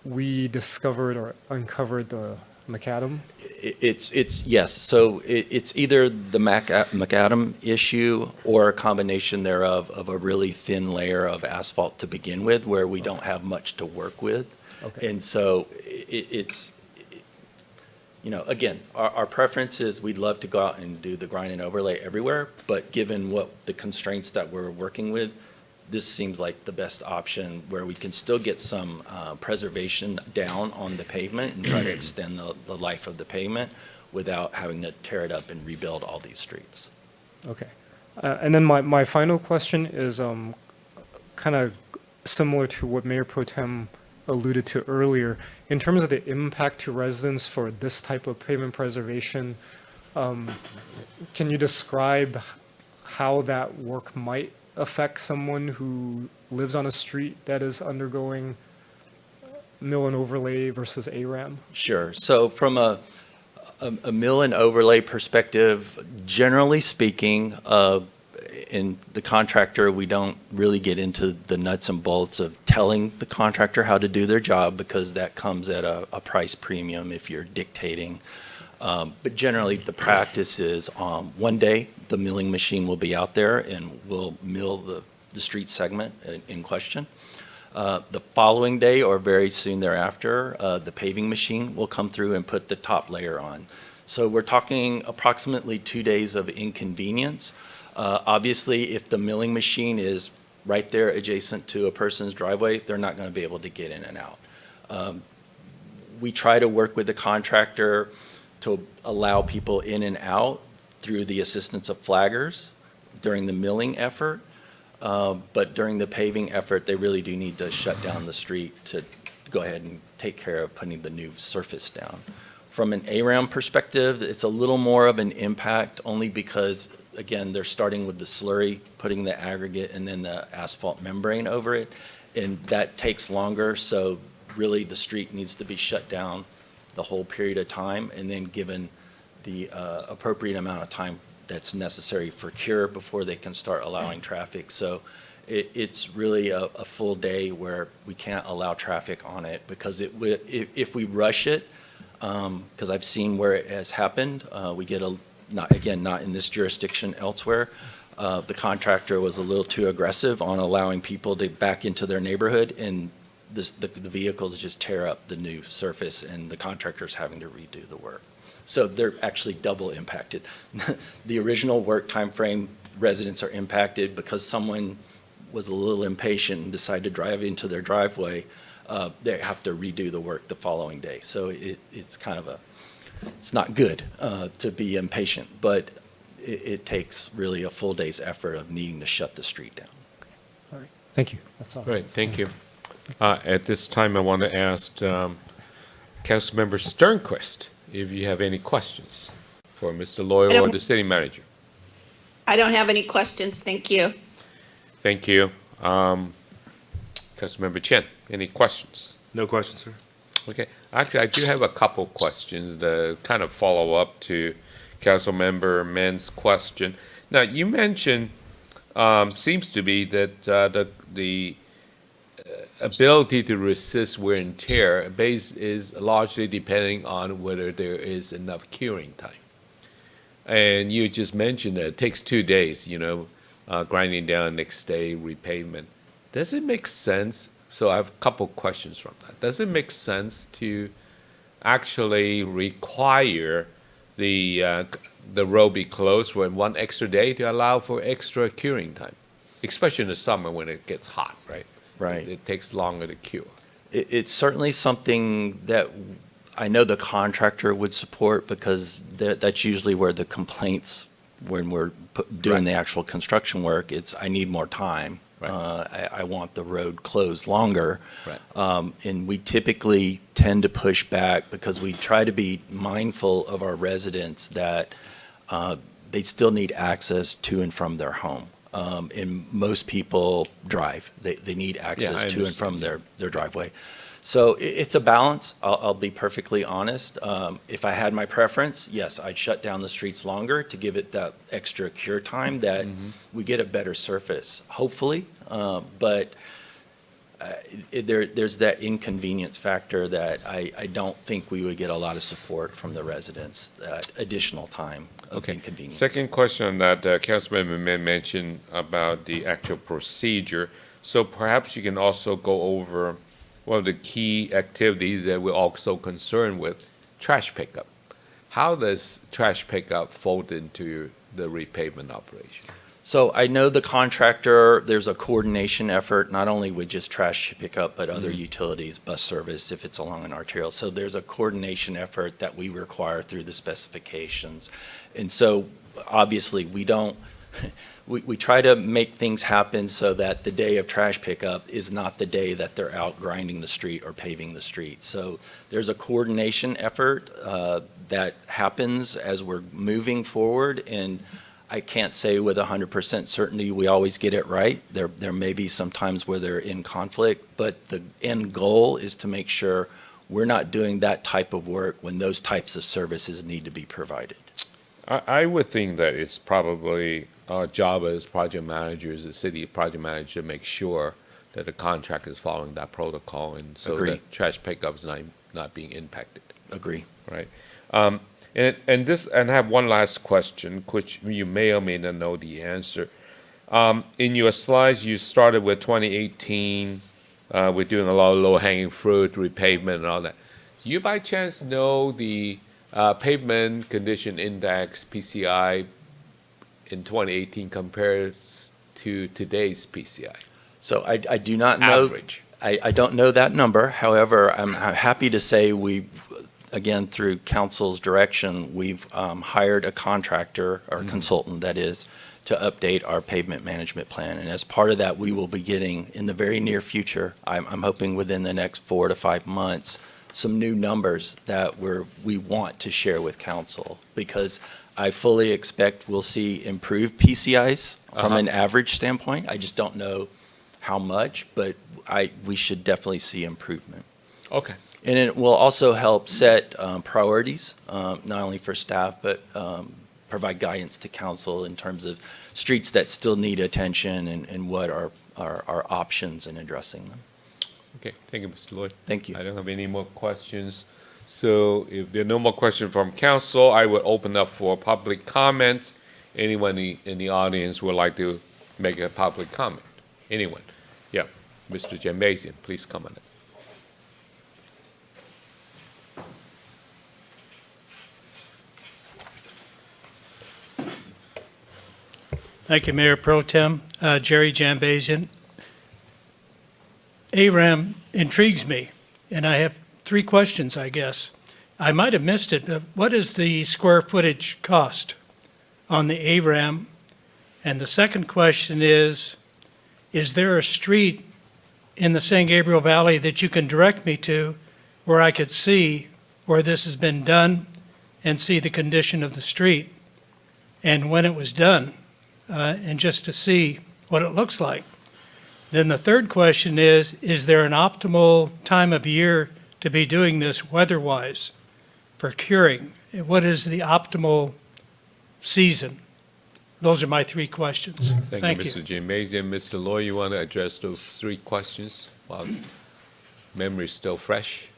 we discovered or uncovered the macadam? It's yes. So it's either the macadam issue or a combination thereof of a really thin layer of asphalt to begin with, where we don't have much to work with. Okay. And so it's, again, our preference is we'd love to go out and do the grind and overlay everywhere, but given what the constraints that we're working with, this seems like the best option where we can still get some preservation down on the pavement and try to extend the life of the pavement without having to tear it up and rebuild all these streets. Okay. And then my final question is kind of similar to what Mayor Pro Tem alluded to earlier. In terms of the impact to residents for this type of pavement preservation, can you describe how that work might affect someone who lives on a street that is undergoing mill and overlay versus ARAM? Sure. So from a mill and overlay perspective, generally speaking, in the contractor, we don't really get into the nuts and bolts of telling the contractor how to do their job, because that comes at a price premium if you're dictating. But generally, the practice is one day the milling machine will be out there and will mill the street segment in question. The following day or very soon thereafter, the paving machine will come through and put the top layer on. So we're talking approximately 2 days of inconvenience. Obviously, if the milling machine is right there adjacent to a person's driveway, they're not going to be able to get in and out. We try to work with the contractor to allow people in and out through the assistance of flaggers during the milling effort. But during the paving effort, they really do need to shut down the street to go ahead and take care of putting the new surface down. From an ARAM perspective, it's a little more of an impact, only because, again, they're starting with the slurry, putting the aggregate and then the asphalt membrane over it, and that takes longer, so really the street needs to be shut down the whole period of time, and then given the appropriate amount of time that's necessary for cure before they can start allowing traffic. So it's really a full day where we can't allow traffic on it, because if we rush it, because I've seen where it has happened, we get not in this jurisdiction, elsewhere, the contractor was a little too aggressive on allowing people to back into their neighborhood, and the vehicles just tear up the new surface, and the contractor's having to redo the work. So they're actually double impacted. The original work time frame, residents are impacted because someone was a little impatient and decided to drive into their driveway. They have to redo the work the following day. So it's kind of it's not good to be impatient, but it takes really a full day's effort of needing to shut the street down. All right. Thank you. That's all. Great, thank you. At this time, I want to ask Councilmember Sternquist if you have any questions for Mr. Loyal or the city manager. I don't have any questions. Thank you. Thank you. Councilmember Chen, any questions? No questions, sir. Okay, actually, I do have a couple questions that kind of follow up to Councilmember Men's question. Now, you mentioned, seems to be that the ability to resist wear and tear is largely depending on whether there is enough curing time. And you just mentioned that it takes 2 days, grinding down next day, repavement. Does it make sense? So I have a couple questions from that. Does it make sense to actually require the road be closed for 1 extra day to allow for extra curing time, especially in the summer when it gets hot, right? Right. It takes longer to cure. It's certainly something that I know the contractor would support, because that's usually where the complaints, when we're doing the actual construction work, I need more time. Right. I want the road closed longer. Right. And we typically tend to push back because we try to be mindful of our residents that they still need access to and from their home. And most people drive. They need access to and from their driveway. So it's a balance. I'll be perfectly honest. If I had my preference, yes, I'd shut down the streets longer to give it that extra cure time that we get a better surface, hopefully. But there's that inconvenience factor that I don't think we would get a lot of support from the residents, that additional time of inconvenience. Second question on that, Councilmember Min mentioned about the actual procedure. So perhaps you can also go over one of the key activities that we're also concerned with, trash pickup. How does trash pickup fold into the repavement operation? So I know the contractor, there's a coordination effort, not only with just trash pickup, but other utilities, bus service, if it's along an arterial. So there's a coordination effort that we require through the specifications. And so obviously we don't, we try to make things happen so that the day of trash pickup is not the day that they're out grinding the street or paving the street. So there's a coordination effort that happens as we're moving forward, and I can't say with 100% certainty we always get it right. There may be some times where they're in conflict, but the end goal is to make sure we're not doing that type of work when those types of services need to be provided. I would think that it's probably our job as project managers, as city project manager, to make sure that the contractor is following that protocol, and so that trash pickup is not being impacted. Agree. Right. And I have one last question, which you may or may not know the answer. In your slides, you started with 2018. We're doing a lot of low-hanging fruit, repavement, and all that. Do you by chance know the pavement condition index, PCI, in 2018 compared to today's PCI? So I do not know. Average. I don't know that number. However, I'm happy to say again, through council's direction, we've hired a contractor, or consultant that is, to update our pavement management plan. And as part of that, we will be getting, in the very near future, I'm hoping within the next 4 to 5 months, some new numbers that we want to share with council, because I fully expect we'll see improved PCIs from an average standpoint. I just don't know how much, but we should definitely see improvement. Okay. And it will also help set priorities, not only for staff, but provide guidance to council in terms of streets that still need attention and what are our options in addressing them. Okay, thank you, Mr. Lloyd. Thank you. I don't have any more questions. So if there are no more questions from council, I will open up for public comment. Anyone in the audience would like to make a public comment? Anyone? Yeah, Mr. Jambasian, please come on. Thank you, Mayor Pro Tem. Jerry Jambasian. ARAM intrigues me, and I have 3 questions, I guess. I might have missed it, but what is the square footage cost on the ARAM? And the second question is there a street in the San Gabriel Valley that you can direct me to where I could see where this has been done and see the condition of the street and when it was done? And just to see what it looks like. Then the third question is there an optimal time of year to be doing this weather-wise for curing? What is the optimal season? Those are my 3 questions. Thank you, Mr. Jambasian. Mr. Lloyd, you want to address those 3 questions while memory is still fresh?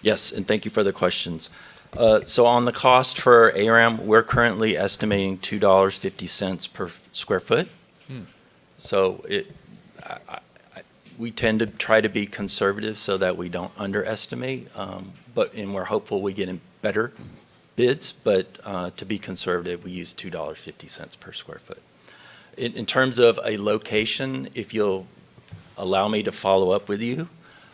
Yes, and thank you for the questions. So on the cost for ARAM, we're currently estimating $2.50 per square foot. So we tend to try to be conservative so that we don't underestimate, and we're hopeful we get in better bids, but to be conservative, we use $2.50 per square foot. In terms of a location, if you'll allow me to follow up with you,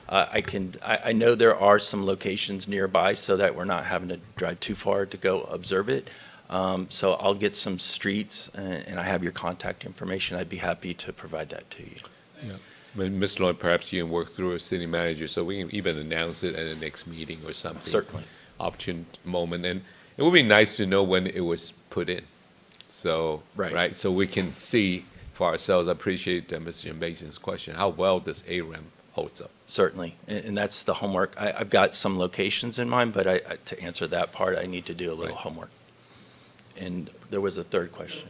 I know there are some locations nearby so that we're not having to drive too far to go observe it. So I'll get some streets and I have your contact information. I'd be happy to provide that to you. Yeah. Mr. Lloyd, perhaps you can work through a city manager so we can even announce it at the next meeting or something. Certainly. Opportune moment. And it would be nice to know when it was put in. So, right. So we can see for ourselves. I appreciate Mr. Jambasian's question. How well does ARAM holds up? Certainly, and that's the homework. I've got some locations in mind, but to answer that part, I need to do a little homework. And there was a third question.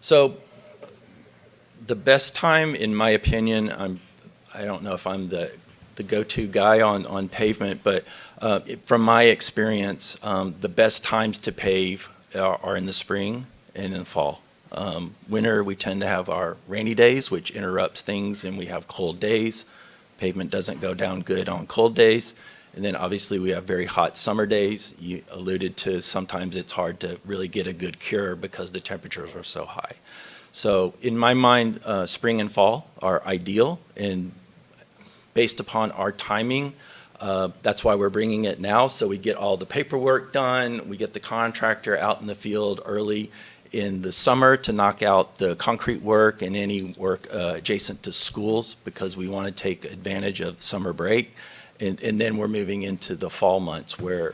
So the best time, in my opinion, I don't know if I'm the go-to guy on pavement, but from my experience, the best times to pave are in the spring and in the fall. Winter, we tend to have our rainy days, which interrupts things, and we have cold days. Pavement doesn't go down good on cold days. And then obviously we have very hot summer days. You alluded to sometimes it's hard to really get a good cure because the temperatures are so high. So in my mind, spring and fall are ideal, and based upon our timing, that's why we're bringing it now, so we get all the paperwork done, we get the contractor out in the field early in the summer to knock out the concrete work and any work adjacent to schools, because we want to take advantage of summer break. And then we're moving into the fall months where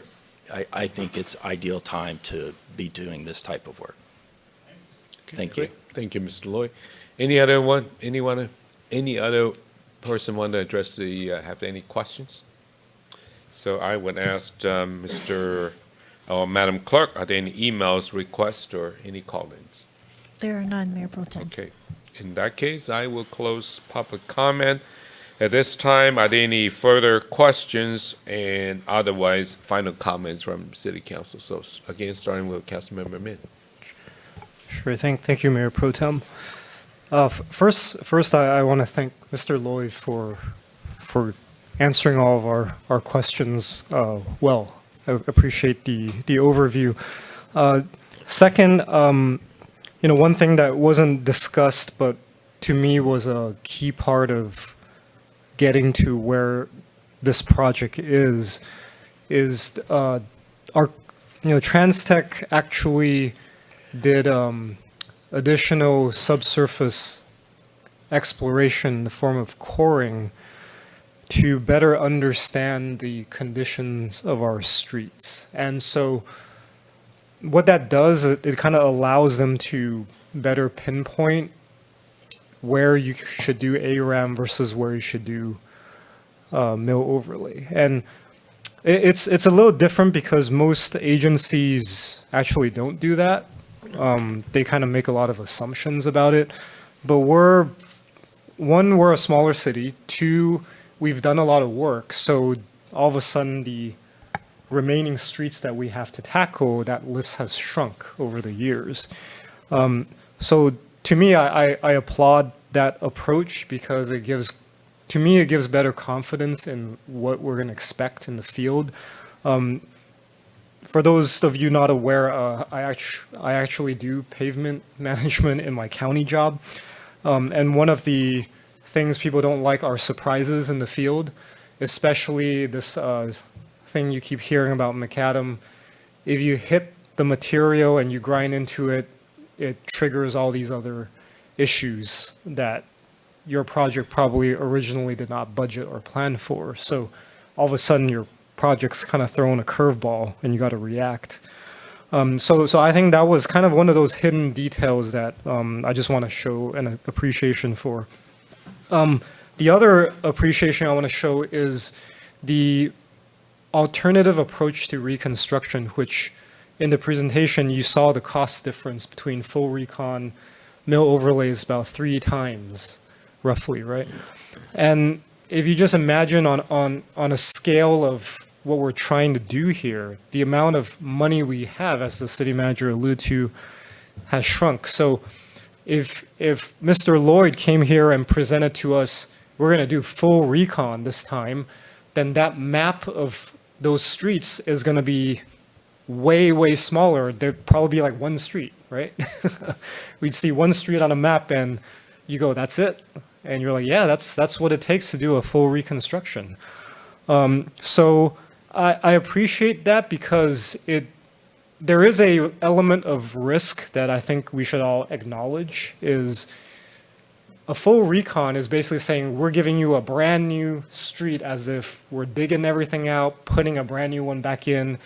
I think it's ideal time to be doing this type of work. Thank you. Thank you, Mr. Lloyd. Any other person want to address have any questions? So I would ask Madam Clerk, are there any emails, requests, or any call-ins? There are none, Mayor Pro Tem. Okay. In that case, I will close public comment. At this time, are there any further questions and otherwise final comments from City Council? So again, starting with Councilmember Min. Sure. Thank you, Mayor Pro Tem. First, I want to thank Mr. Lloyd for answering all of our questions well. I appreciate the overview. Second, one thing that wasn't discussed, but to me was a key part of getting to where this project is our TransTech actually did additional subsurface exploration in the form of coring to better understand the conditions of our streets. And so what that does, it kind of allows them to better pinpoint where you should do ARAM versus where you should do mill overlay. And it's a little different because most agencies actually don't do that. They kind of make a lot of assumptions about it. But we're a smaller city. Two, we've done a lot of work. So all of a sudden, the remaining streets that we have to tackle, that list has shrunk over the years. So to me, I applaud that approach because it gives better confidence in what we're going to expect in the field. For those of you not aware, I actually do pavement management in my county job. And one of the things people don't like are surprises in the field, especially this thing you keep hearing about macadam. If you hit the material and you grind into it, it triggers all these other issues that your project probably originally did not budget or plan for. So all of a sudden your project's kind of throwing a curveball and you got to react. So I think that was kind of one of those hidden details that I just want to show an appreciation for. The other appreciation I want to show is the alternative approach to reconstruction, which in the presentation you saw the cost difference between full recon, mill overlays about 3 times roughly, right? And if you just imagine on a scale of what we're trying to do here, the amount of money we have, as the city manager alluded to, has shrunk. So if Mr. Lloyd came here and presented to us, we're going to do full recon this time, then that map of those streets is going to be way, way smaller. There'd probably be like one street, right? We'd see one street on a map and you go, that's it. And you're like, yeah, that's what it takes to do a full reconstruction. So I appreciate that because there is a element of risk that I think we should all acknowledge. Is a full recon is basically saying we're giving you a brand new street as if we're digging everything out, putting a brand new one back in,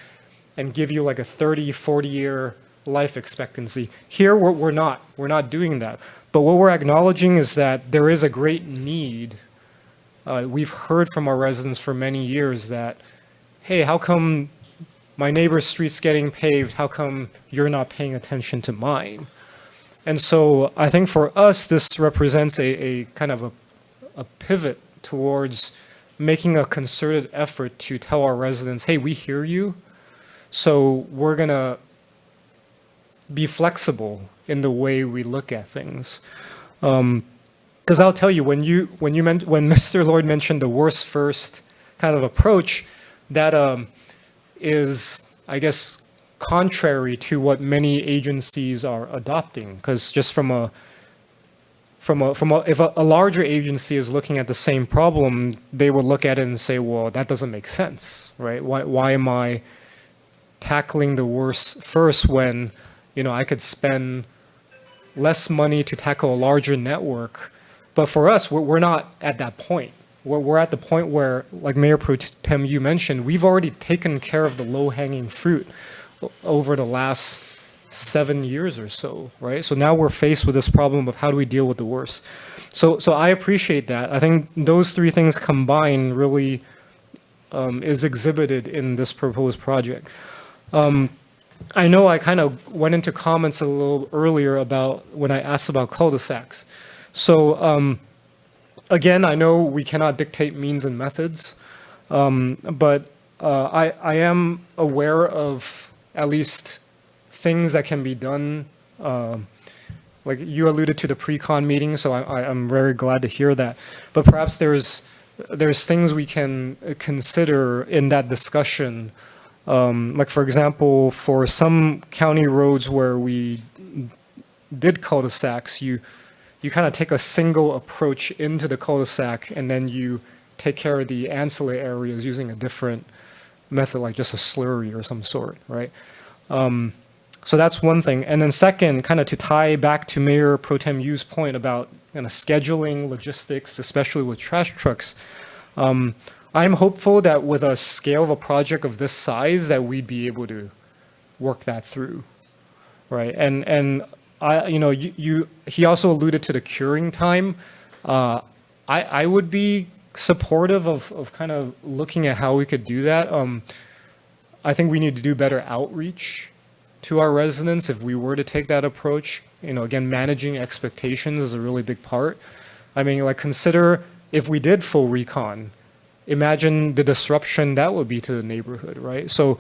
and give you like a 30, 40-year life expectancy. Here, we're not doing that. But what we're acknowledging is that there is a great need. We've heard from our residents for many years that, hey, how come my neighbor's street's getting paved? How come you're not paying attention to mine? And so I think for us, this represents a kind of a pivot towards making a concerted effort to tell our residents, hey, we hear you. So we're going to be flexible in the way we look at things. Because I'll tell you, when Mr. Lloyd mentioned the worst first kind of approach, that is, I guess, contrary to what many agencies are adopting. Because just if a larger agency is looking at the same problem, they would look at it and say, well, that doesn't make sense, right? Why am I tackling the worst first when, I could spend less money to tackle a larger network? But for us, we're not at that point. We're at the point where, like Mayor Pro Tem, you mentioned, we've already taken care of the low-hanging fruit over the last 7 years or so, right? So now we're faced with this problem of how do we deal with the worst. So I appreciate that. I think those 3 things combined really is exhibited in this proposed project. I know I kind of went into comments a little earlier about when I asked about cul-de-sacs. So again, I know we cannot dictate means and methods, but I am aware of at least things that can be done. Like you alluded to the pre-con meeting, so I'm very glad to hear that. But perhaps there's things we can consider in that discussion. Like for example, for some county roads where we did cul-de-sacs, you kind of take a single approach into the cul-de-sac and then you take care of the ancillary areas using a different method, like just a slurry or some sort, right? So that's one thing. And then second, kind of to tie back to Mayor Pro Tem Yu's point about scheduling, logistics, especially with trash trucks, I'm hopeful that with a scale of a project of this size that we'd be able to work that through, right? And he also alluded to the curing time. I would be supportive of kind of looking at how we could do that. I think we need to do better outreach to our residents if we were to take that approach. Again, managing expectations is a really big part. I mean, like, consider if we did full recon, imagine the disruption that would be to the neighborhood, right? So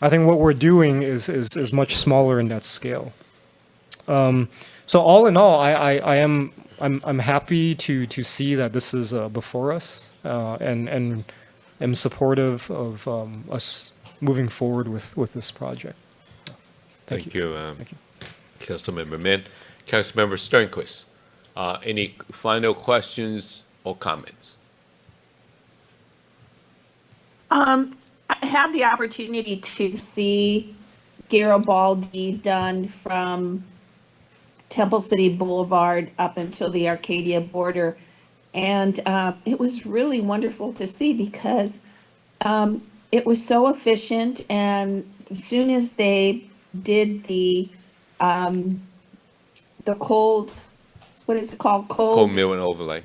I think what we're doing is much smaller in that scale. So all in all, I'm happy to see that this is before us, and am supportive of us moving forward with this project. Thank you. Councilmember Mann. Councilmember Sternquist, any final questions or comments? I had the opportunity to see Garibaldi done from Temple City Boulevard up until the Arcadia border. And it was really wonderful to see because it was so efficient. And as soon as they did the cold, what is it called? Cold mill and overlay.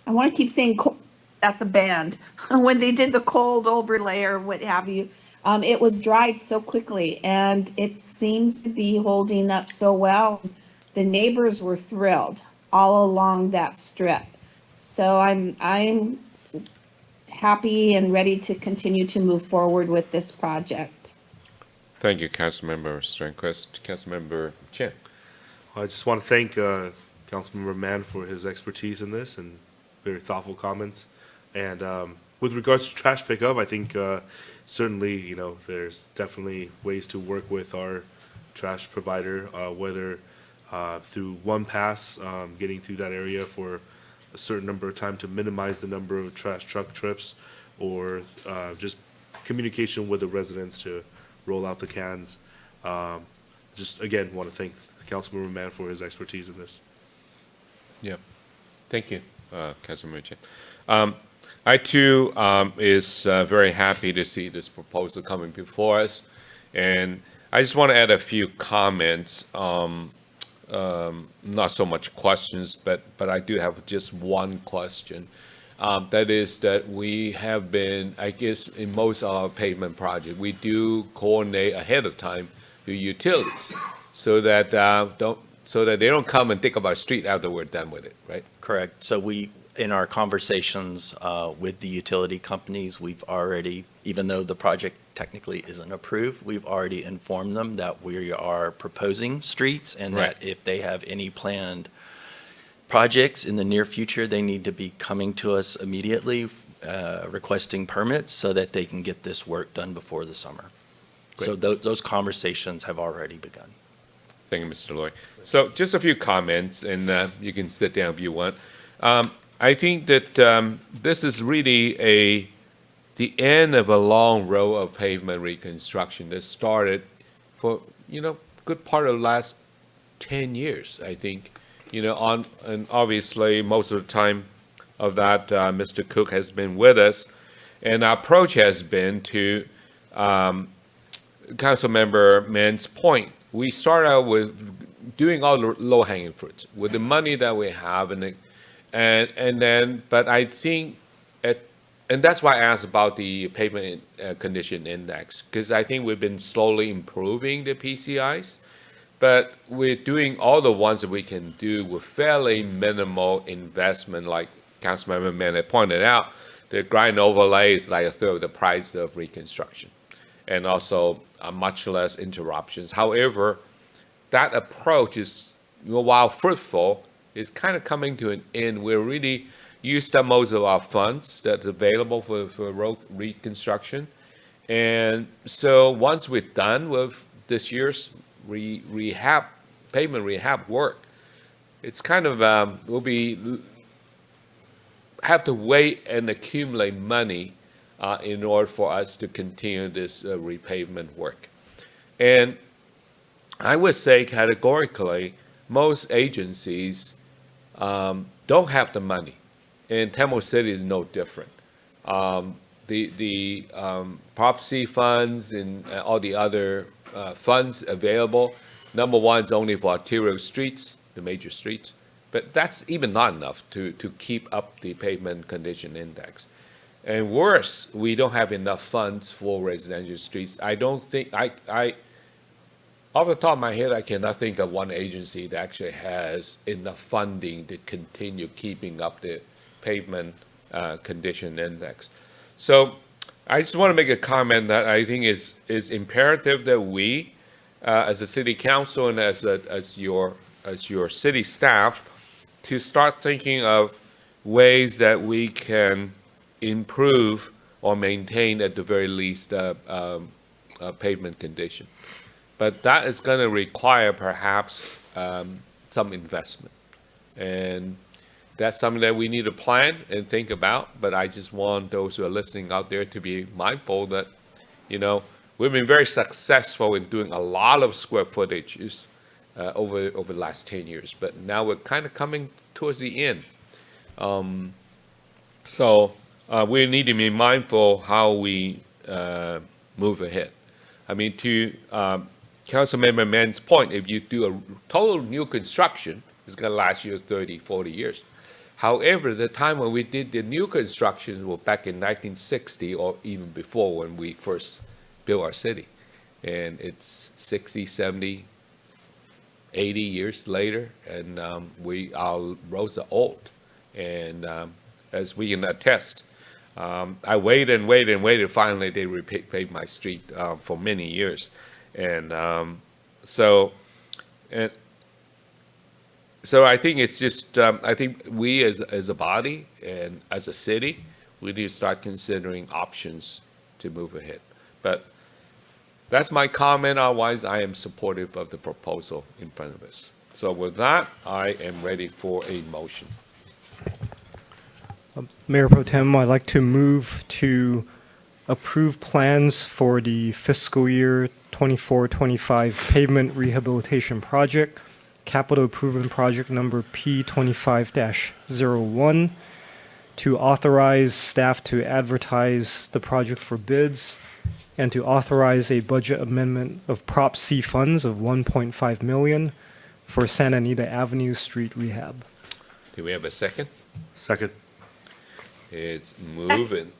I want to keep saying cold. That's the band. When they did the cold overlay or what have you, it was dried so quickly, and it seems to be holding up so well. The neighbors were thrilled all along that strip. So I'm happy and ready to continue to move forward with this project. Thank you, Councilmember Sternquist. Councilmember Chen. I just want to thank Councilmember Mann for his expertise in this and very thoughtful comments. And with regards to trash pickup, I think certainly, there's definitely ways to work with our trash provider, whether through one pass, getting through that area for a certain number of time to minimize the number of trash truck trips, or just communication with the residents to roll out the cans. Just again, want to thank Councilmember Mann for his expertise in this. Yeah, thank you, Councilmember Chen. I too is very happy to see this proposal coming before us, and I just want to add a few comments. Not so much questions, but I do have just one question. That is that we have been, I guess, in most of our pavement projects, we do coordinate ahead of time the utilities, so that they don't come and dig up our street after we're done with it, right? Correct. So in our conversations with the utility companies, we've already, even though the project technically isn't approved, we've already informed them that we are proposing streets, and that if they have any planned projects in the near future, they need to be coming to us immediately, requesting permits so that they can get this work done before the summer. Great. So those conversations have already begun. Thank you, Mr. Loy. So just a few comments, and you can sit down if you want. I think that this is really the end of a long row of pavement reconstruction that started for, good part of the last 10 years, I think. And obviously most of the time of that, Mr. Cook has been with us, and our approach has been to Councilmember Mann's point. We start out with doing all the low-hanging fruits with the money that we have, and then, but I think, and that's why I asked about the pavement condition index, because I think we've been slowly improving the PCIs, but we're doing all the ones that we can do with fairly minimal investment, like Councilmember Mann had pointed out. The grind overlay is like a third of the price of reconstruction, and also much less interruptions. However, that approach is, while fruitful, is kind of coming to an end. We're really used up most of our funds that's available for road reconstruction. And so once we're done with this year's pavement rehab work, it's kind of, have to wait and accumulate money in order for us to continue this repavement work. And I would say categorically, most agencies don't have the money, and Temple City is no different. The Prop C funds and all the other funds available number one is only for arterial streets, the major streets, but that's even not enough to keep up the pavement condition index. And worse, we don't have enough funds for residential streets. I don't think, off the top of my head, I cannot think of one agency that actually has enough funding to continue keeping up the pavement condition index. So I just want to make a comment that I think is imperative that we, as a city council and as your city staff, to start thinking of ways that we can improve or maintain at the very least pavement condition. But that is going to require perhaps some investment. And that's something that we need to plan and think about. But I just want those who are listening out there to be mindful that, you know, we've been very successful in doing a lot of square footages over the last 10 years. But now we're kind of coming towards the end. So we need to be mindful how we move ahead. I mean, to Councilmember Mann's point, if you do a total new construction, it's going to last you 30, 40 years. However, the time when we did the new construction was back in 1960 or even before when we first built our city. And it's 60, 70, 80 years later, and our roads are old. And as we can attest, I waited and waited and waited. Finally, they repaved my street for many years. And so I think it's just, I think we as a body and as a city, we need to start considering options to move ahead. But that's my comment. Otherwise, I am supportive of the proposal in front of us. So with that, I am ready for a motion. Mayor Pro Tem, I'd like to move to approve plans for the fiscal year 24-25 pavement rehabilitation project, capital improvement project number P25-01, to authorize staff to advertise the project for bids, and to authorize a budget amendment of Prop C funds of $1.5 million for Santa Anita Avenue Street rehab. Do we have a second? Second. It's moving.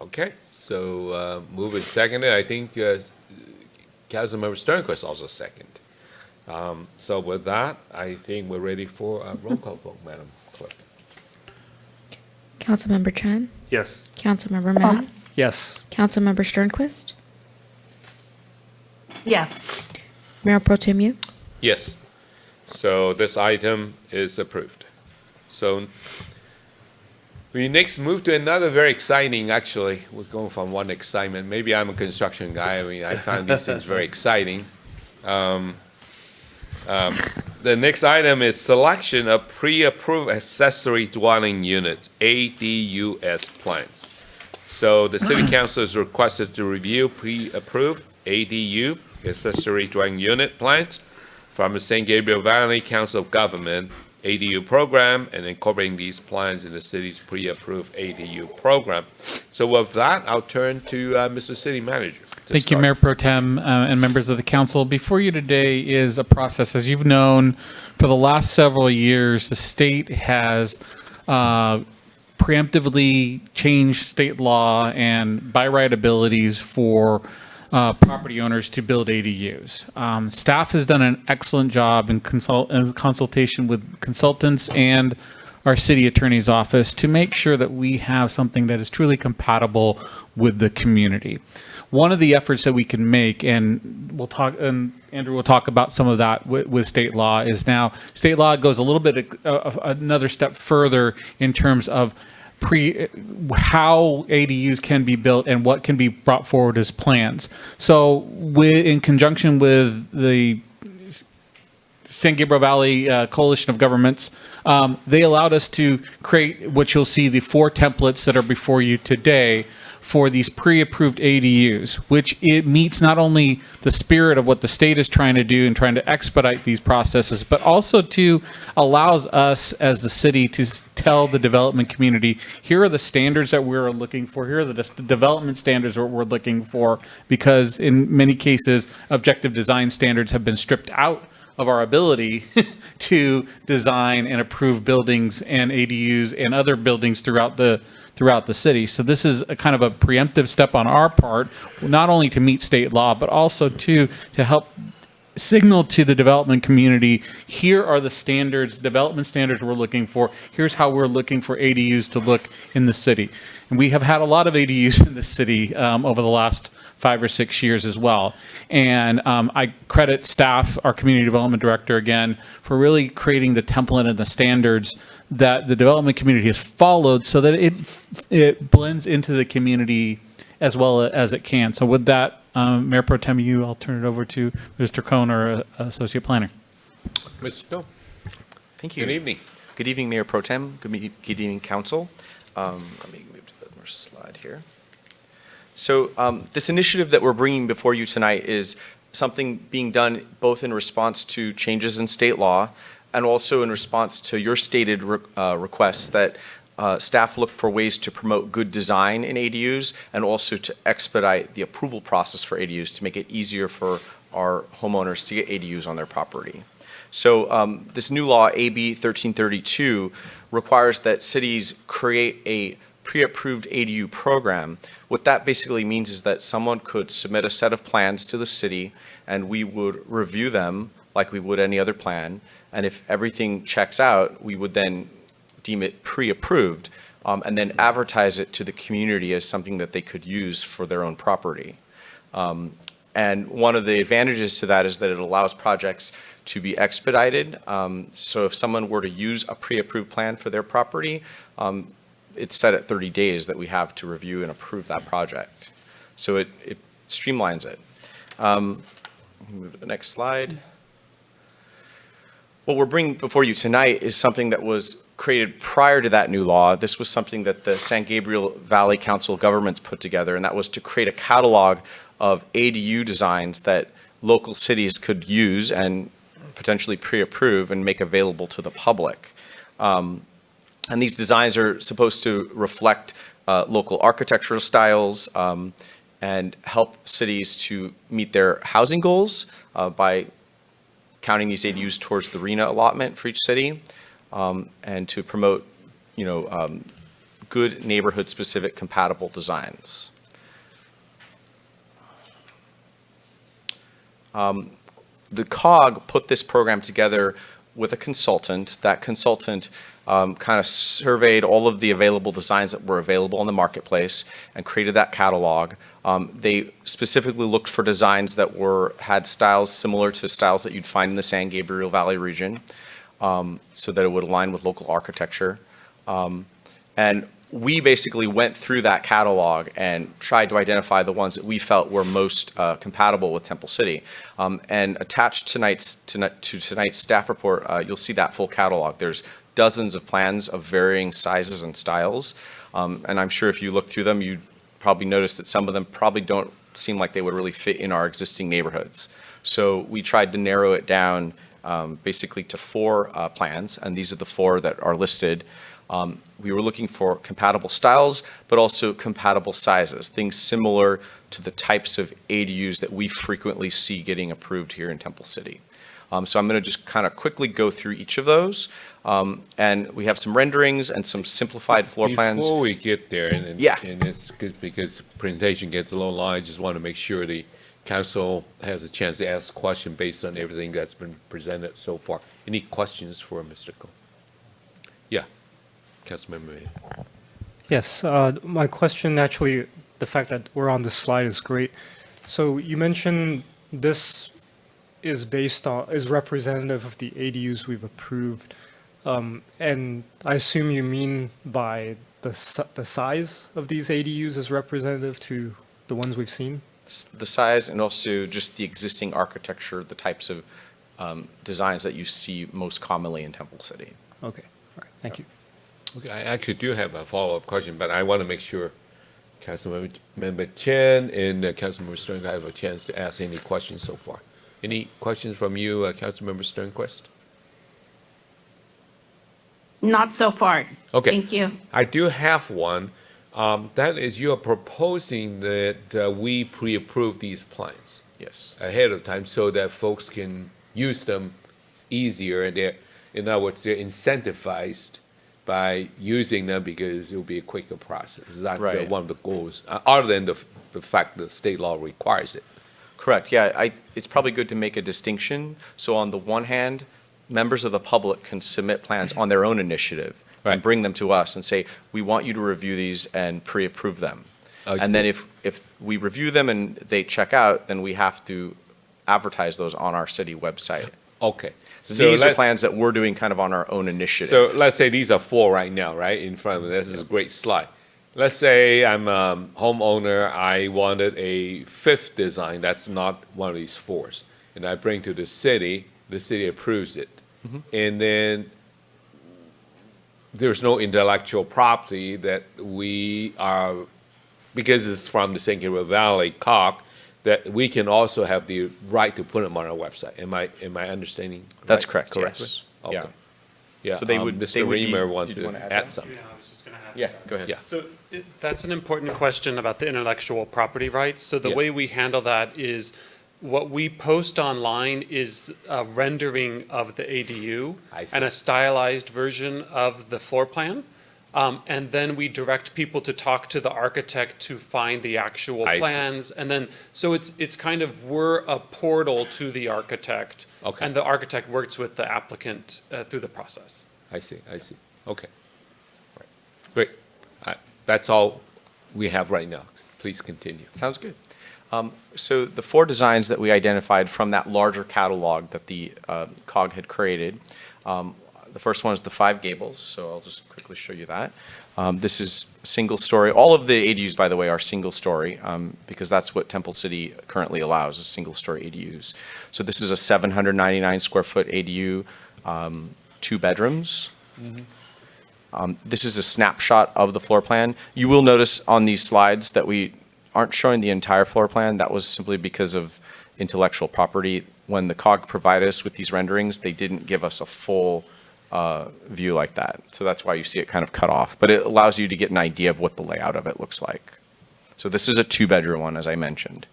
Okay, so moving seconded. I think Councilmember Sternquist also second. So with that, I think we're ready for a roll call vote, Madam Clerk. Councilmember Chen? Yes. Councilmember Mann? Yes. Councilmember Sternquist? Yes. Mayor Pro Tem Yu? Yes. So this item is approved. So we next move to another very exciting, actually, we're going from one excitement. Maybe I'm a construction guy. I mean, I find these things very exciting. The next item is selection of pre-approved accessory dwelling units, ADUS plans. So the City Council is requested to review pre-approved ADU, accessory dwelling unit plans from the San Gabriel Valley Council of Government ADU program and incorporating these plans in the city's pre-approved ADU program. So with that, I'll turn to Mr. City Manager. Thank you, Mayor Pro Tem and members of the council. Before you today is a process. As you've known, for the last several years, the state has preemptively changed state law and by right abilities for property owners to build ADUs. Staff has done an excellent job in consultation with consultants and our city attorney's office to make sure that we have something that is truly compatible with the community. One of the efforts that we can make, and we'll talk, and Andrew will talk about some of that with state law, is now state law goes a little bit another step further in terms of how ADUs can be built and what can be brought forward as plans. So in conjunction with the San Gabriel Valley Coalition of Governments, they allowed us to create what you'll see, the 4 templates that are before you today for these pre-approved ADUs, which it meets not only the spirit of what the state is trying to do and trying to expedite these processes, but also to allows us as the city to tell the development community, here are the standards that we're looking for, here are the development standards that we're looking for, because in many cases, objective design standards have been stripped out of our ability to design and approve buildings and ADUs and other buildings throughout the city. So this is a kind of a preemptive step on our part, not only to meet state law, but also to help signal to the development community, here are the standards, development standards we're looking for. Here's how we're looking for ADUs to look in the city. And we have had a lot of ADUs in the city over the last 5 or 6 years as well. And I credit staff, our community development director again, for really creating the template and the standards that the development community has followed so that it blends into the community as well as it can. So with that, Mayor Pro Tem, I'll turn it over to Mr. Cohn, our Associate Planner. Mr. Cohn. Thank you. Good evening. Good evening, Mayor Pro Tem. Good evening, Council. Let me move to the first slide here. So this initiative that we're bringing before you tonight is something being done both in response to changes in state law and also in response to your stated requests that staff look for ways to promote good design in ADUs and also to expedite the approval process for ADUs to make it easier for our homeowners to get ADUs on their property. So this new law, AB 1332, requires that cities create a pre-approved ADU program. What that basically means is that someone could submit a set of plans to the city and we would review them like we would any other plan. And if everything checks out, we would then deem it pre-approved and then advertise it to the community as something that they could use for their own property. And one of the advantages to that is that it allows projects to be expedited. So if someone were to use a pre-approved plan for their property, it's set at 30 days that we have to review and approve that project. So it streamlines it. Move to the next slide. What we're bringing before you tonight is something that was created prior to that new law. This was something that the San Gabriel Valley Council of Governments put together, and that was to create a catalog of ADU designs that local cities could use and potentially pre-approve and make available to the public. And these designs are supposed to reflect local architectural styles and help cities to meet their housing goals by counting these ADUs towards the RENA allotment for each city, and to promote, good neighborhood-specific compatible designs. The COG put this program together with a consultant. That consultant kind of surveyed all of the available designs that were available in the marketplace and created that catalog. They specifically looked for designs that had styles similar to styles that you'd find in the San Gabriel Valley region, so that it would align with local architecture. And we basically went through that catalog and tried to identify the ones that we felt were most compatible with Temple City. And attached to tonight's staff report, you'll see that full catalog. There's dozens of plans of varying sizes and styles. And I'm sure if you look through them, you'd probably notice that some of them probably don't seem like they would really fit in our existing neighborhoods. So we tried to narrow it down basically to 4 plans, and these are the 4 that are listed. We were looking for compatible styles, but also compatible sizes, things similar to the types of ADUs that we frequently see getting approved here in Temple City. So I'm going to just kind of quickly go through each of those. And we have some renderings and some simplified floor plans. Before we get there, and it's good because presentation gets a little long, I just want to make sure the council has a chance to ask a question based on everything that's been presented so far. Any questions for Mr. Cole? Yeah, Councilmember. Yes, my question, actually, the fact that we're on this slide is great. So you mentioned this is representative of the ADUs we've approved. And I assume you mean by the size of these ADUs is representative to the ones we've seen? The size and also just the existing architecture, the types of designs that you see most commonly in Temple City. Okay, all right, thank you. Okay, I actually do have a follow-up question, but I want to make sure Councilmember Chen and Councilmember Sternquist have a chance to ask any questions so far. Any questions from you, Councilmember Sternquist? Not so far. Okay. Thank you. I do have one. That is, you are proposing that we pre-approve these plans Yes. ahead of time so that folks can use them easier, and in other words, they're incentivized by using them because it will be a quicker process. Is that Right. one of the goals, other than the fact that state law requires it? Correct, yeah, it's probably good to make a distinction. So on the one hand, members of the public can submit plans on their own initiative Right. and bring them to us and say, we want you to review these and pre-approve them. And then if we review them and they check out, then we have to advertise those on our city website. Okay. These are plans that we're doing kind of on our own initiative. So let's say these are 4 right now, right, in front of me. This is a great slide. Let's say I'm a homeowner, I wanted a 5th design that's not one of these 4s. And I bring to the city approves it. And then there's no intellectual property that we are, because it's from the St. Gabriel Valley COG, that we can also have the right to put them on our website. Am I understanding? That's right? correct, correctly? yes. Okay. Yeah. Yeah. So they would- Mr. they would be- Reamer wanted did you wanna to add add that? something. Yeah, I was just gonna add Yeah, to that. go ahead. Yeah. So that's an important question about the intellectual property rights. So the Yeah. way we handle that is what we post online is a rendering of the ADU I see. and a stylized version of the floor plan. And then we direct people to talk to the architect to find the actual I see. plans. And then, so it's kind of, we're a portal to the architect. Okay. And the architect works with the applicant through the process. I see. Okay. Right. Great. That's all we have right now. Please continue. Sounds good. So the 4 designs that we identified from that larger catalog that the COG had created, the first one is the 5 gables, so I'll just quickly show you that. This is single story. All of the ADUs, by the way, are single story because that's what Temple City currently allows, is single story ADUs. So this is a 799 square foot ADU, 2 bedrooms. This is a snapshot of the floor plan. You will notice on these slides that we aren't showing the entire floor plan. That was simply because of intellectual property. When the COG provided us with these renderings, they didn't give us a full view like that. So that's why you see it kind of cut off. But it allows you to get an idea of what the layout of it looks like. So this is a 2-bedroom one, as I mentioned.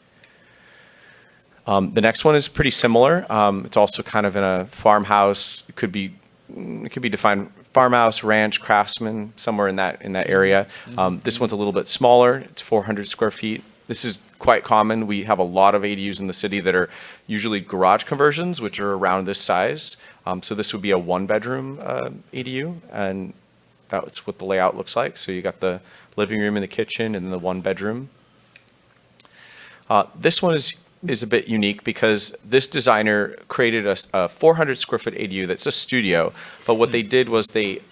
The next one is pretty similar. It's also kind of in a farmhouse. It could be defined farmhouse, ranch, craftsman, somewhere in that area. This one's a little bit smaller. It's 400 square feet. This is quite common. We have a lot of ADUs in the city that are usually garage conversions, which are around this size. So this would be a 1-bedroom ADU, and that's what the layout looks like. So you got the living room and the kitchen, and then the 1-bedroom. This one is a bit unique because this designer created a 400 square foot ADU that's a studio, but what they did was they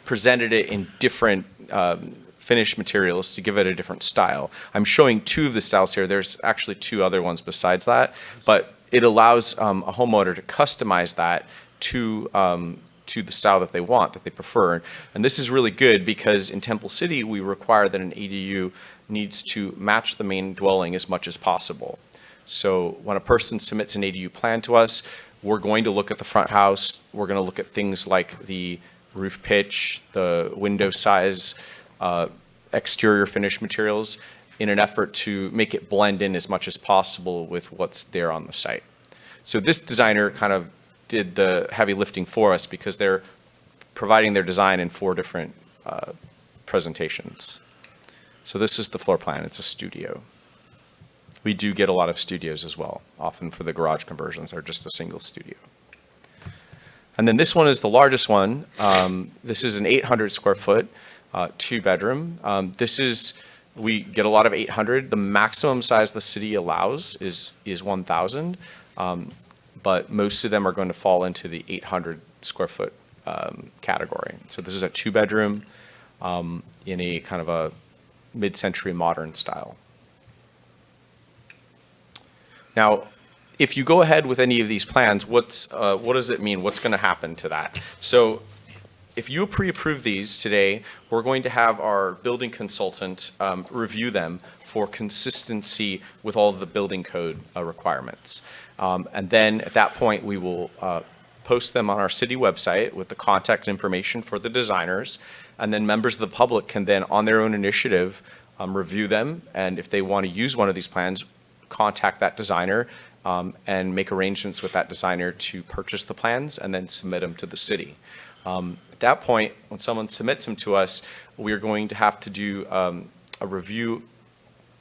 presented it in different finished materials to give it a different style. I'm showing 2 of the styles here. There's actually 2 other ones besides that, but it allows a homeowner to customize that to the style that they want, that they prefer. And this is really good because in Temple City, we require that an ADU needs to match the main dwelling as much as possible. So when a person submits an ADU plan to us, we're going to look at the front house. We're going to look at things like the roof pitch, the window size, exterior finish materials in an effort to make it blend in as much as possible with what's there on the site. So this designer kind of did the heavy lifting for us because they're providing their design in 4 different presentations. So this is the floor plan. It's a studio. We do get a lot of studios as well. Often for the garage conversions, they're just a single studio. And then this one is the largest one. This is an 800 square foot, 2-bedroom. We get a lot of 800. The maximum size the city allows is 1,000. But most of them are going to fall into the 800 square foot category. So this is a 2-bedroom in a kind of a mid-century modern style. Now, if you go ahead with any of these plans, what does it mean? What's going to happen to that? So if you pre-approve these today, we're going to have our building consultant review them for consistency with all of the building code requirements. And then at that point, we will post them on our city website with the contact information for the designers. And then members of the public can then, on their own initiative, review them. And if they want to use one of these plans, contact that designer and make arrangements with that designer to purchase the plans and then submit them to the city. At that point, when someone submits them to us, we are going to have to do a review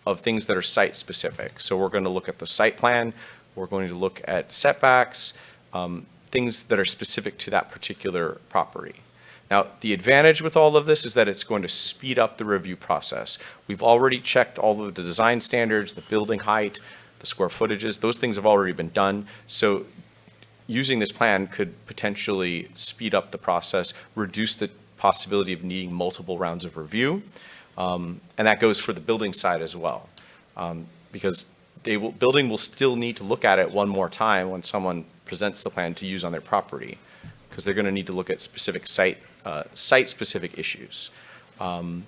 of things that are site specific. So we're going to look at the site plan, we're going to look at setbacks, things that are specific to that particular property. Now, the advantage with all of this is that it's going to speed up the review process. We've already checked all of the design standards, the building height, the square footages, those things have already been done. So using this plan could potentially speed up the process, reduce the possibility of needing multiple rounds of review. And that goes for the building side as well. Because building will still need to look at it one more time when someone presents the plan to use on their property, because they're going to need to look at specific site-specific issues. But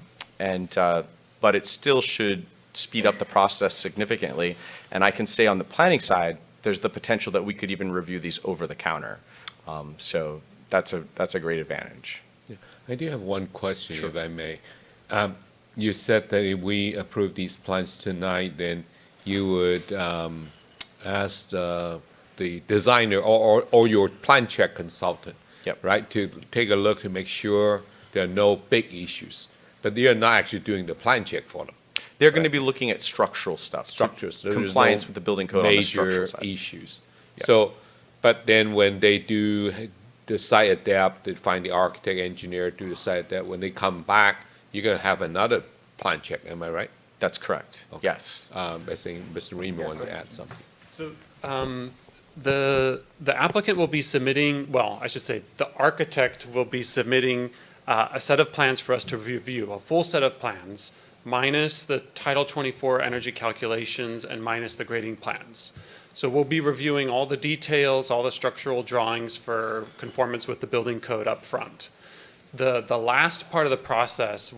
it still should speed up the process significantly. And I can say on the planning side, there's the potential that we could even review these over the counter. So that's a great advantage. Yeah. I do have one question, if I may. You said that if we approve these plans tonight, then you would ask the designer or your plan check consultant, right, to take a look to make sure there are no big issues. But they are not actually doing the plan check for them. They're going to be looking at structural stuff. Structures. Compliance with the building code on the structural side. Major issues. Yeah. So, but then when they do the site adapt, they find the architect, engineer, do the site adapt, when they come back, you're going to have another plan check, am I right? That's correct. Okay. Yes. I think Mr. Remo wants to add something. So the applicant will be submitting, well, I should say, the architect will be submitting a set of plans for us to review, a full set of plans, minus the Title 24 energy calculations and minus the grading plans. So we'll be reviewing all the details, all the structural drawings for conformance with the building code up front. The last part of the process,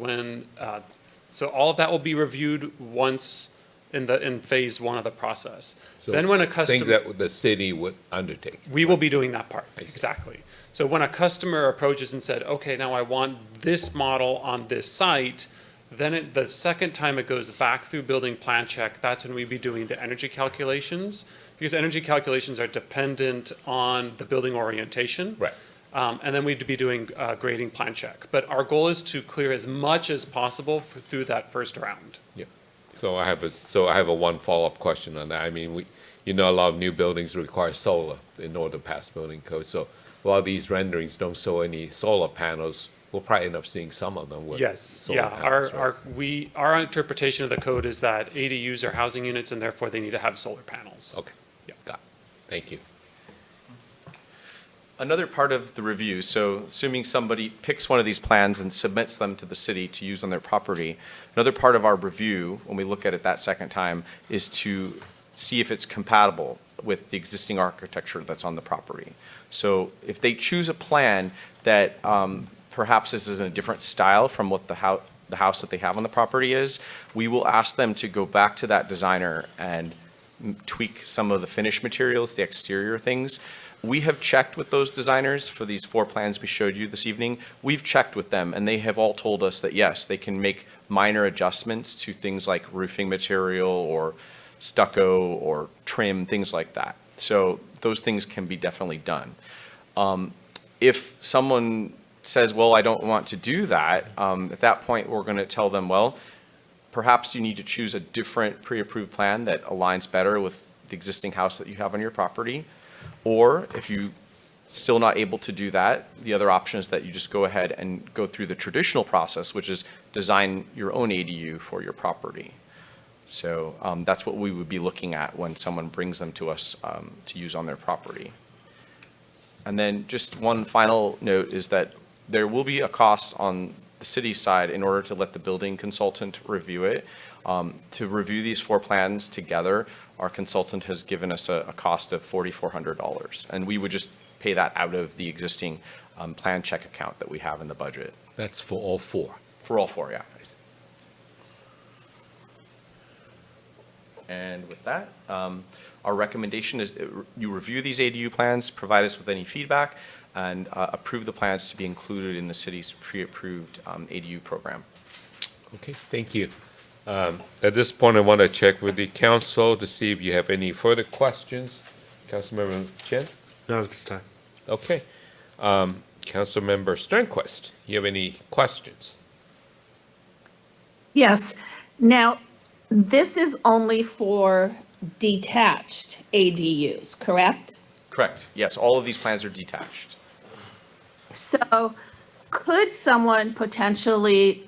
so all of that will be reviewed once in phase one of the process. So then when a customer, things that the city would undertake. we will be doing that part, exactly. So when a customer approaches and said, okay, now I want this model on this site, then the second time it goes back through building plan check, that's when we'd be doing the energy calculations, because energy calculations are dependent on the building orientation. Right. And then we'd be doing grading plan check. But our goal is to clear as much as possible through that first round. Yeah. So I have a one follow-up question on that. I mean, a lot of new buildings require solar in order to pass building code. So while these renderings don't show any solar panels, we'll probably end up seeing some of them with solar panels. Our interpretation of the code is that ADUs are housing units and therefore they need to have solar panels. Okay. Yeah. Got it. Thank you. Another part of the review, so assuming somebody picks one of these plans and submits them to the city to use on their property, another part of our review, when we look at it that second time, is to see if it's compatible with the existing architecture that's on the property. So if they choose a plan that perhaps this is in a different style from what the house that they have on the property is, we will ask them to go back to that designer and tweak some of the finish materials, the exterior things. We have checked with those designers for these 4 plans we showed you this evening. We've checked with them, and they have all told us that, yes, they can make minor adjustments to things like roofing material or stucco or trim, things like that. So those things can be definitely done. If someone says, well, I don't want to do that, at that point, we're going to tell them, well, perhaps you need to choose a different pre-approved plan that aligns better with the existing house that you have on your property. Or if you're still not able to do that, the other option is that you just go ahead and go through the traditional process, which is design your own ADU for your property. So that's what we would be looking at when someone brings them to us to use on their property. And then just one final note is that there will be a cost on the city side, in order to let the building consultant review it. To review these 4 plans together, our consultant has given us a cost of $4,400, and we would just pay that out of the existing plan check account that we have in the budget. That's for all 4. For all 4, yeah. And with that, our recommendation is you review these ADU plans, provide us with any feedback, and approve the plans to be included in the city's pre-approved ADU program. Okay, thank you. At this point, I want to check with the council to see if you have any further questions. Councilmember Chen? Not at this time. Okay. Councilmember Sternquist, you have any questions? Yes. Now, this is only for detached ADUs, correct? Correct. Yes, all of these plans are detached. So could someone potentially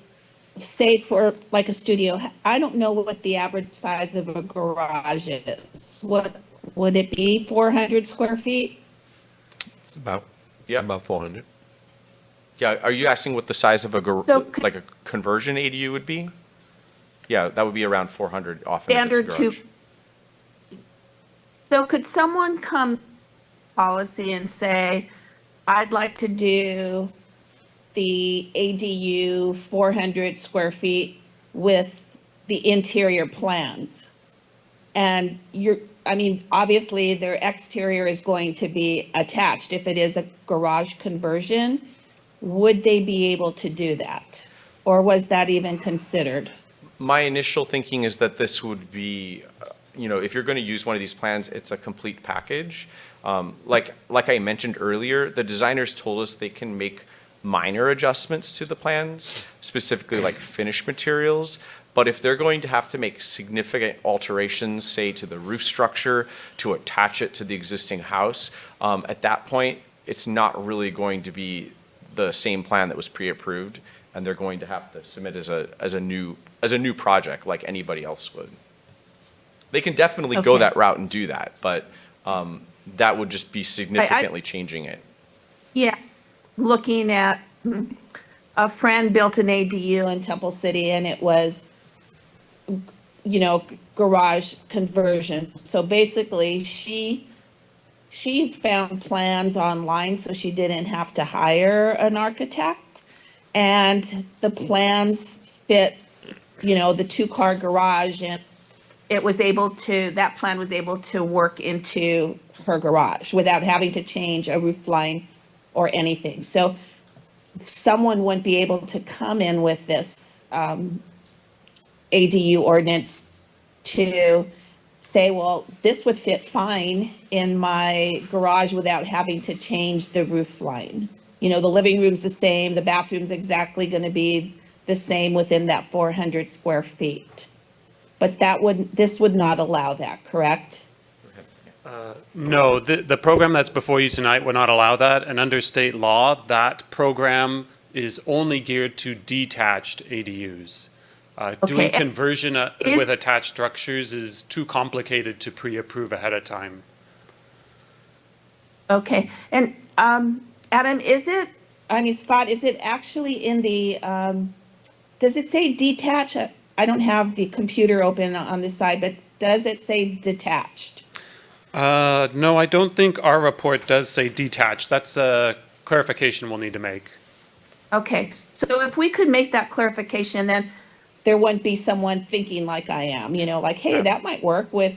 say for like a studio, I don't know what the average size of a garage is. What would it be, 400 square feet? It's about 400. Yeah, are you asking what the size of a So like a conversion ADU would be? Yeah, that would be around 400 often if it's a Standard garage. So could someone come policy and say, I'd like to do the ADU 400 square feet with the interior plans? And obviously their exterior is going to be attached. If it is a garage conversion, would they be able to do that? Or was that even considered? My initial thinking is that this would be, if you're going to use one of these plans, it's a complete package. Like I mentioned earlier, the designers told us they can make minor adjustments to the plans, specifically like finish materials. But if they're going to have to make significant alterations, say to the roof structure, to attach it to the existing house, at that point, it's not really going to be the same plan that was pre-approved, and they're going to have to submit as a new project like anybody else would. They can definitely go that route and do that, but that would just be significantly changing it. Yeah, looking at, a friend built an ADU in Temple City and it was, garage conversion. So basically she found plans online so she didn't have to hire an architect. And the plans fit, the 2-car garage, and that plan was able to work into her garage without having to change a roof line or anything. So someone wouldn't be able to come in with this ADU ordinance to say, well, this would fit fine in my garage without having to change the roof line. The living room's the same, the bathroom's exactly going to be the same within that 400 square feet. But this would not allow that, correct? No, the program that's before you tonight would not allow that, and under state law, that program is only geared to detached ADUs. Doing conversion with attached structures is too complicated to pre-approve ahead of time. Okay, and Adam, Scott, is it actually in the, does it say detached? I don't have the computer open on this side, but does it say detached? No, I don't think our report does say detached. That's a clarification we'll need to make. Okay, so if we could make that clarification, then there wouldn't be someone thinking like I am, like, hey, that might work with,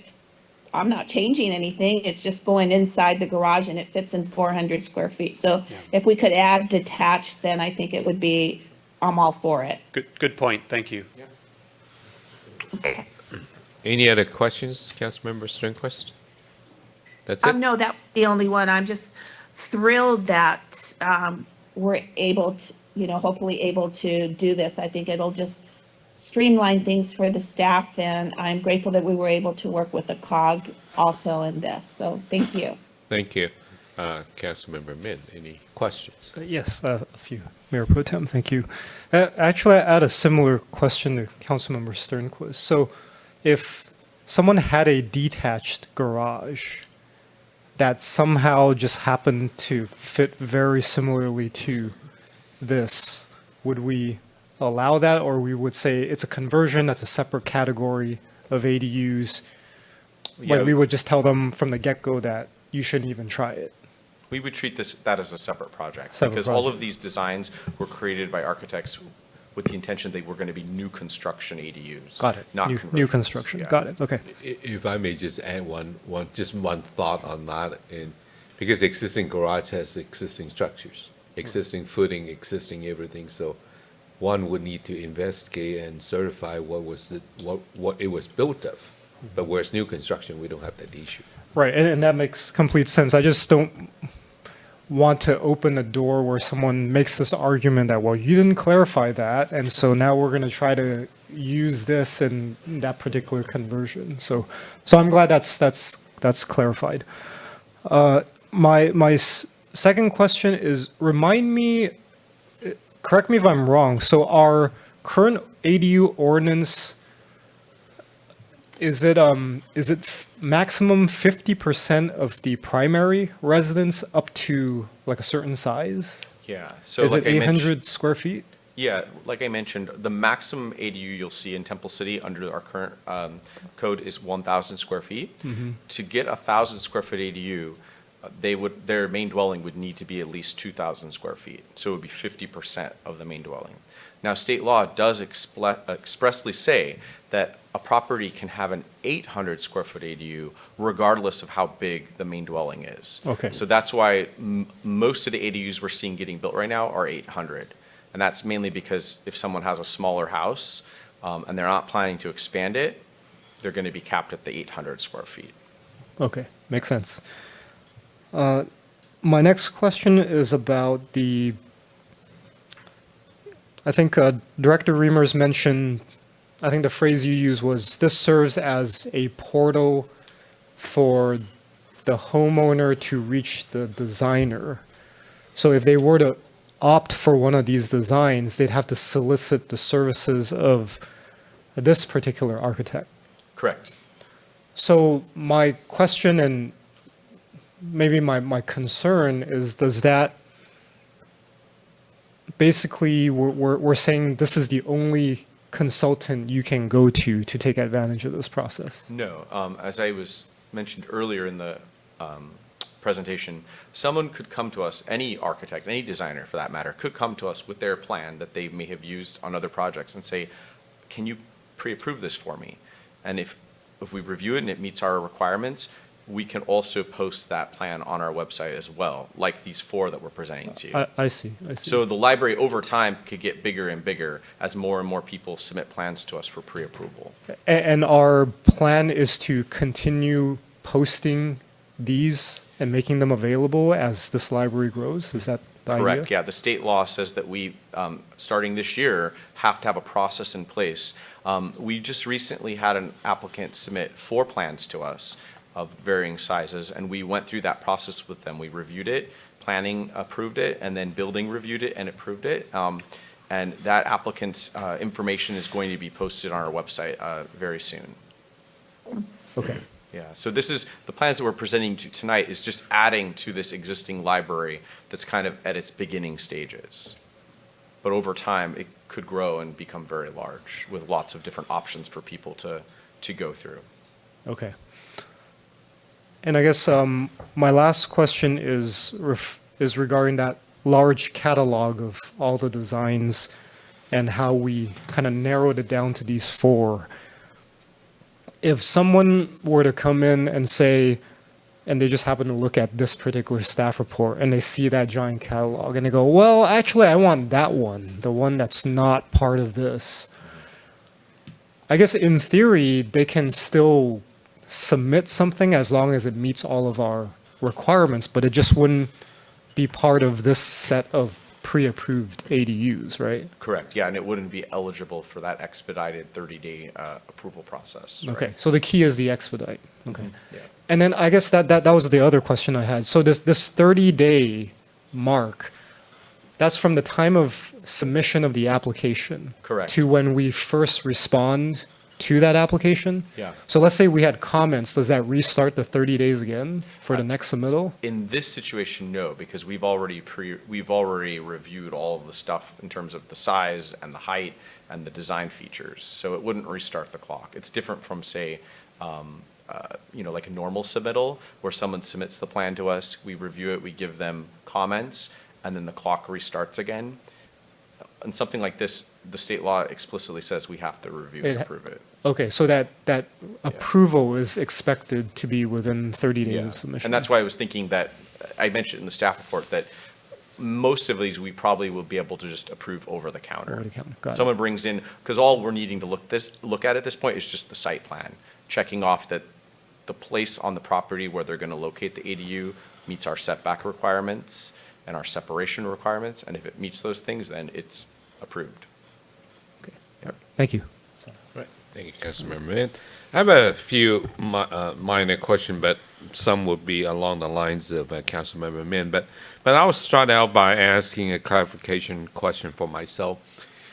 I'm not changing anything, it's just going inside the garage and it fits in 400 square feet. So if we could add detached, then I think it would be, I'm all for it. Good point, thank you. Okay. Any other questions, Councilmember Sternquist? That's it? No, that's the only one. I'm just thrilled that we're able to, hopefully able to do this. I think it'll just streamline things for the staff, and I'm grateful that we were able to work with the COG also in this. So thank you. Thank you. Councilmember Min, any questions? Yes, a few. Mayor Pro Tem, thank you. Actually, I had a similar question to Councilmember Sternquist. So if someone had a detached garage that somehow just happened to fit very similarly to this, would we allow that, or we would say it's a conversion, that's a separate category of ADUs? Like, we would just tell them from the get-go that you shouldn't even try it? We would treat that as a separate project. Separate because all project. of these designs were created by architects with the intention they were going to be new construction ADUs. Got it. Not New conversions. construction, Yeah. got it, okay. If I may just add one thought on that, because existing garage has existing structures, existing footing, existing everything, so one would need to investigate and certify what it was built of. But whereas new construction, we don't have that issue. Right, and that makes complete sense. I just don't want to open a door where someone makes this argument that, well, you didn't clarify that, and so now we're going to try to use this in that particular conversion. So I'm glad that's clarified. My second question is, remind me, correct me if I'm wrong, so our current ADU ordinance, is it maximum 50% of the primary residence up to like a certain size? Yeah. So Is like it I mentioned- 800 square feet? Yeah, like I mentioned, the maximum ADU you'll see in Temple City under our current code is 1,000 square feet. Mhm. To get a 1,000 square foot ADU, their main dwelling would need to be at least 2,000 square feet. So it would be 50% of the main dwelling. Now, state law does expressly say that a property can have an 800 square foot ADU regardless of how big the main dwelling is. Okay. So that's why most of the ADUs we're seeing getting built right now are 800. And that's mainly because if someone has a smaller house and they're not planning to expand it, they're going to be capped at the 800 square feet. Okay, makes sense. My next question is about I think Director Reimers mentioned, I think the phrase you used was, this serves as a portal for the homeowner to reach the designer. So if they were to opt for one of these designs, they'd have to solicit the services of this particular architect. Correct. So my question and maybe my concern is, does that basically we're saying this is the only consultant you can go to take advantage of this process? No, as I was mentioned earlier in the presentation, someone could come to us, any architect, any designer for that matter, could come to us with their plan that they may have used on other projects and say, can you pre-approve this for me? And if we review it and it meets our requirements, we can also post that plan on our website as well, like these 4 that we're presenting to you. I see. So the library over time could get bigger and bigger as more and more people submit plans to us for pre-approval. And our plan is to continue posting these and making them available as this library grows? Is that the idea? Correct, yeah. The state law says that we, starting this year, have to have a process in place. We just recently had an applicant submit 4 plans to us of varying sizes, and we went through that process with them. We reviewed it, planning approved it, and then building reviewed it and approved it. And that applicant's information is going to be posted on our website very soon. Okay. Yeah, so this is, the plans that we're presenting to tonight is just adding to this existing library that's kind of at its beginning stages. But over time, it could grow and become very large with lots of different options for people to go through. Okay. And I guess my last question is regarding that large catalog of all the designs and how we kind of narrowed it down to these 4. If someone were to come in and say, and they just happen to look at this particular staff report and they see that giant catalog and they go, well, actually, I want that one, the one that's not part of this. I guess in theory, they can still submit something as long as it meets all of our requirements, but it just wouldn't be part of this set of pre-approved ADUs, right? Correct, yeah, and it wouldn't be eligible for that expedited 30-day approval process. right? Okay, so the key is the expedite. Okay. Yeah. And then I guess that was the other question I had. So this 30-day mark, that's from the time of submission of the application. Correct. To when we first respond to that application? Yeah. So let's say we had comments, does that restart the 30 days again for the next submittal? In this situation, no, because we've already reviewed all of the stuff in terms of the size and the height and the design features. So it wouldn't restart the clock. It's different from, say, like a normal submittal where someone submits the plan to us, we review it, we give them comments, and then the clock restarts again. And something like this, the state law explicitly says we have to review and approve it. Okay, so that approval is expected to be within 30 days of submission. And that's why I was thinking that, I mentioned in the staff report that most of these we probably will be able to just approve over the counter. Over the counter, got it. Someone brings in, because all we're needing to look at this point is just the site plan, checking off that the place on the property where they're going to locate the ADU meets our setback requirements and our separation requirements, and if it meets those things, then it's approved. Thank you. Right. Thank you, Councilmember Mann. I have a few minor questions, but some would be along the lines of Councilmember Mann. But I'll start out by asking a clarification question for myself.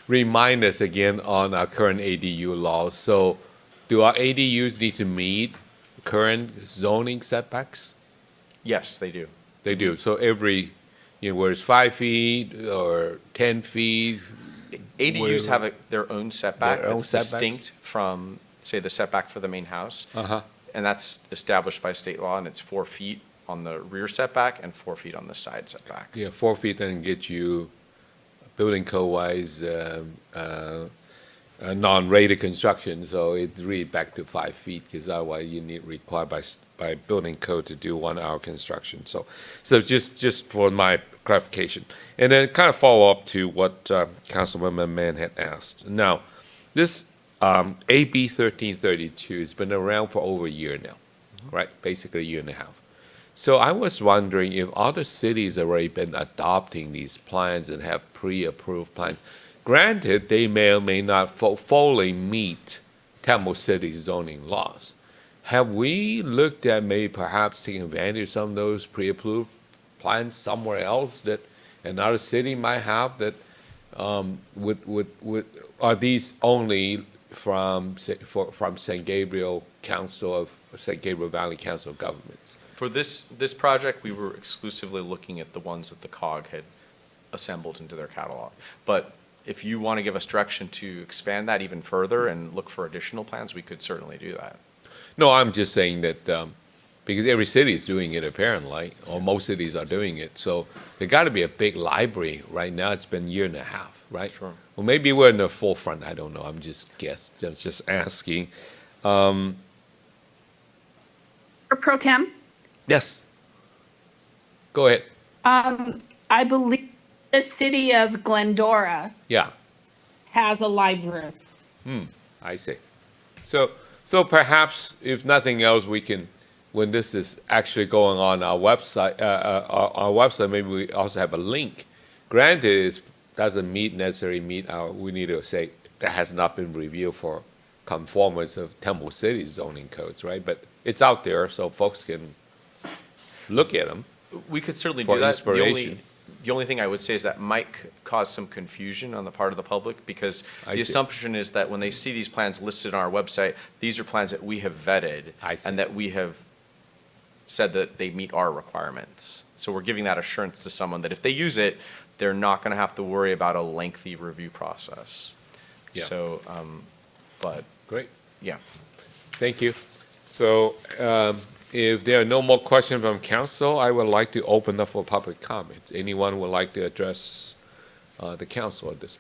Remind us again on our current ADU laws. So do our ADUs need to meet current zoning setbacks? Yes, they do. They do. So every, where it's 5 feet or 10 feet? ADUs have their own setback Their own that's setbacks? distinct from, say, the setback for the main house. Uh-huh. And that's established by state law, and it's 4 feet on the rear setback and 4 feet on the side setback. Yeah, 4 feet doesn't get you, building code-wise, non-rated construction, so it's really back to 5 feet, because otherwise you need required by building code to do 1 hour construction. So just for my clarification. And then kind of follow up to what Councilmember Mann had asked. Now, this AB 1332 has been around for over a year now, right? Basically a year and a half. So I was wondering if other cities have already been adopting these plans and have pre-approved plans. Granted, they may or may not fully meet Temple City's zoning laws. Have we looked at maybe perhaps taking advantage of some of those pre-approved plans somewhere else that another city might have that are these only from San Gabriel Valley Council of Governments? For this project, we were exclusively looking at the ones that the COG had assembled into their catalog. But if you want to give us direction to expand that even further and look for additional plans, we could certainly do that. No, I'm just saying that because every city is doing it apparently, or most cities are doing it. So there got to be a big library right now. It's been a year and a half, right? Sure. Well, maybe we're in the forefront. I don't know. I'm just asking. Pro Tem? Yes. Go ahead. I believe the city of Glendora Yeah. has a library. I see. So perhaps, if nothing else, we can, when this is actually going on our website, maybe we also have a link. Granted, it doesn't necessarily meet we need to say that has not been reviewed for conformance of Temple City zoning codes, right? But it's out there, so folks can look at them. We could certainly For do that. inspiration. The only thing I would say is that might cause some confusion on the part of the public, because I the see. assumption is that when they see these plans listed on our website, these are plans that we have vetted and that we have said that they meet our requirements. So we're giving that assurance to someone that if they use it, they're not going to have to worry about a lengthy review process. Yeah. So, but. Great. Yeah. Thank you. So if there are no more questions from council, I would like to open up for public comments. Anyone would like to address the council at this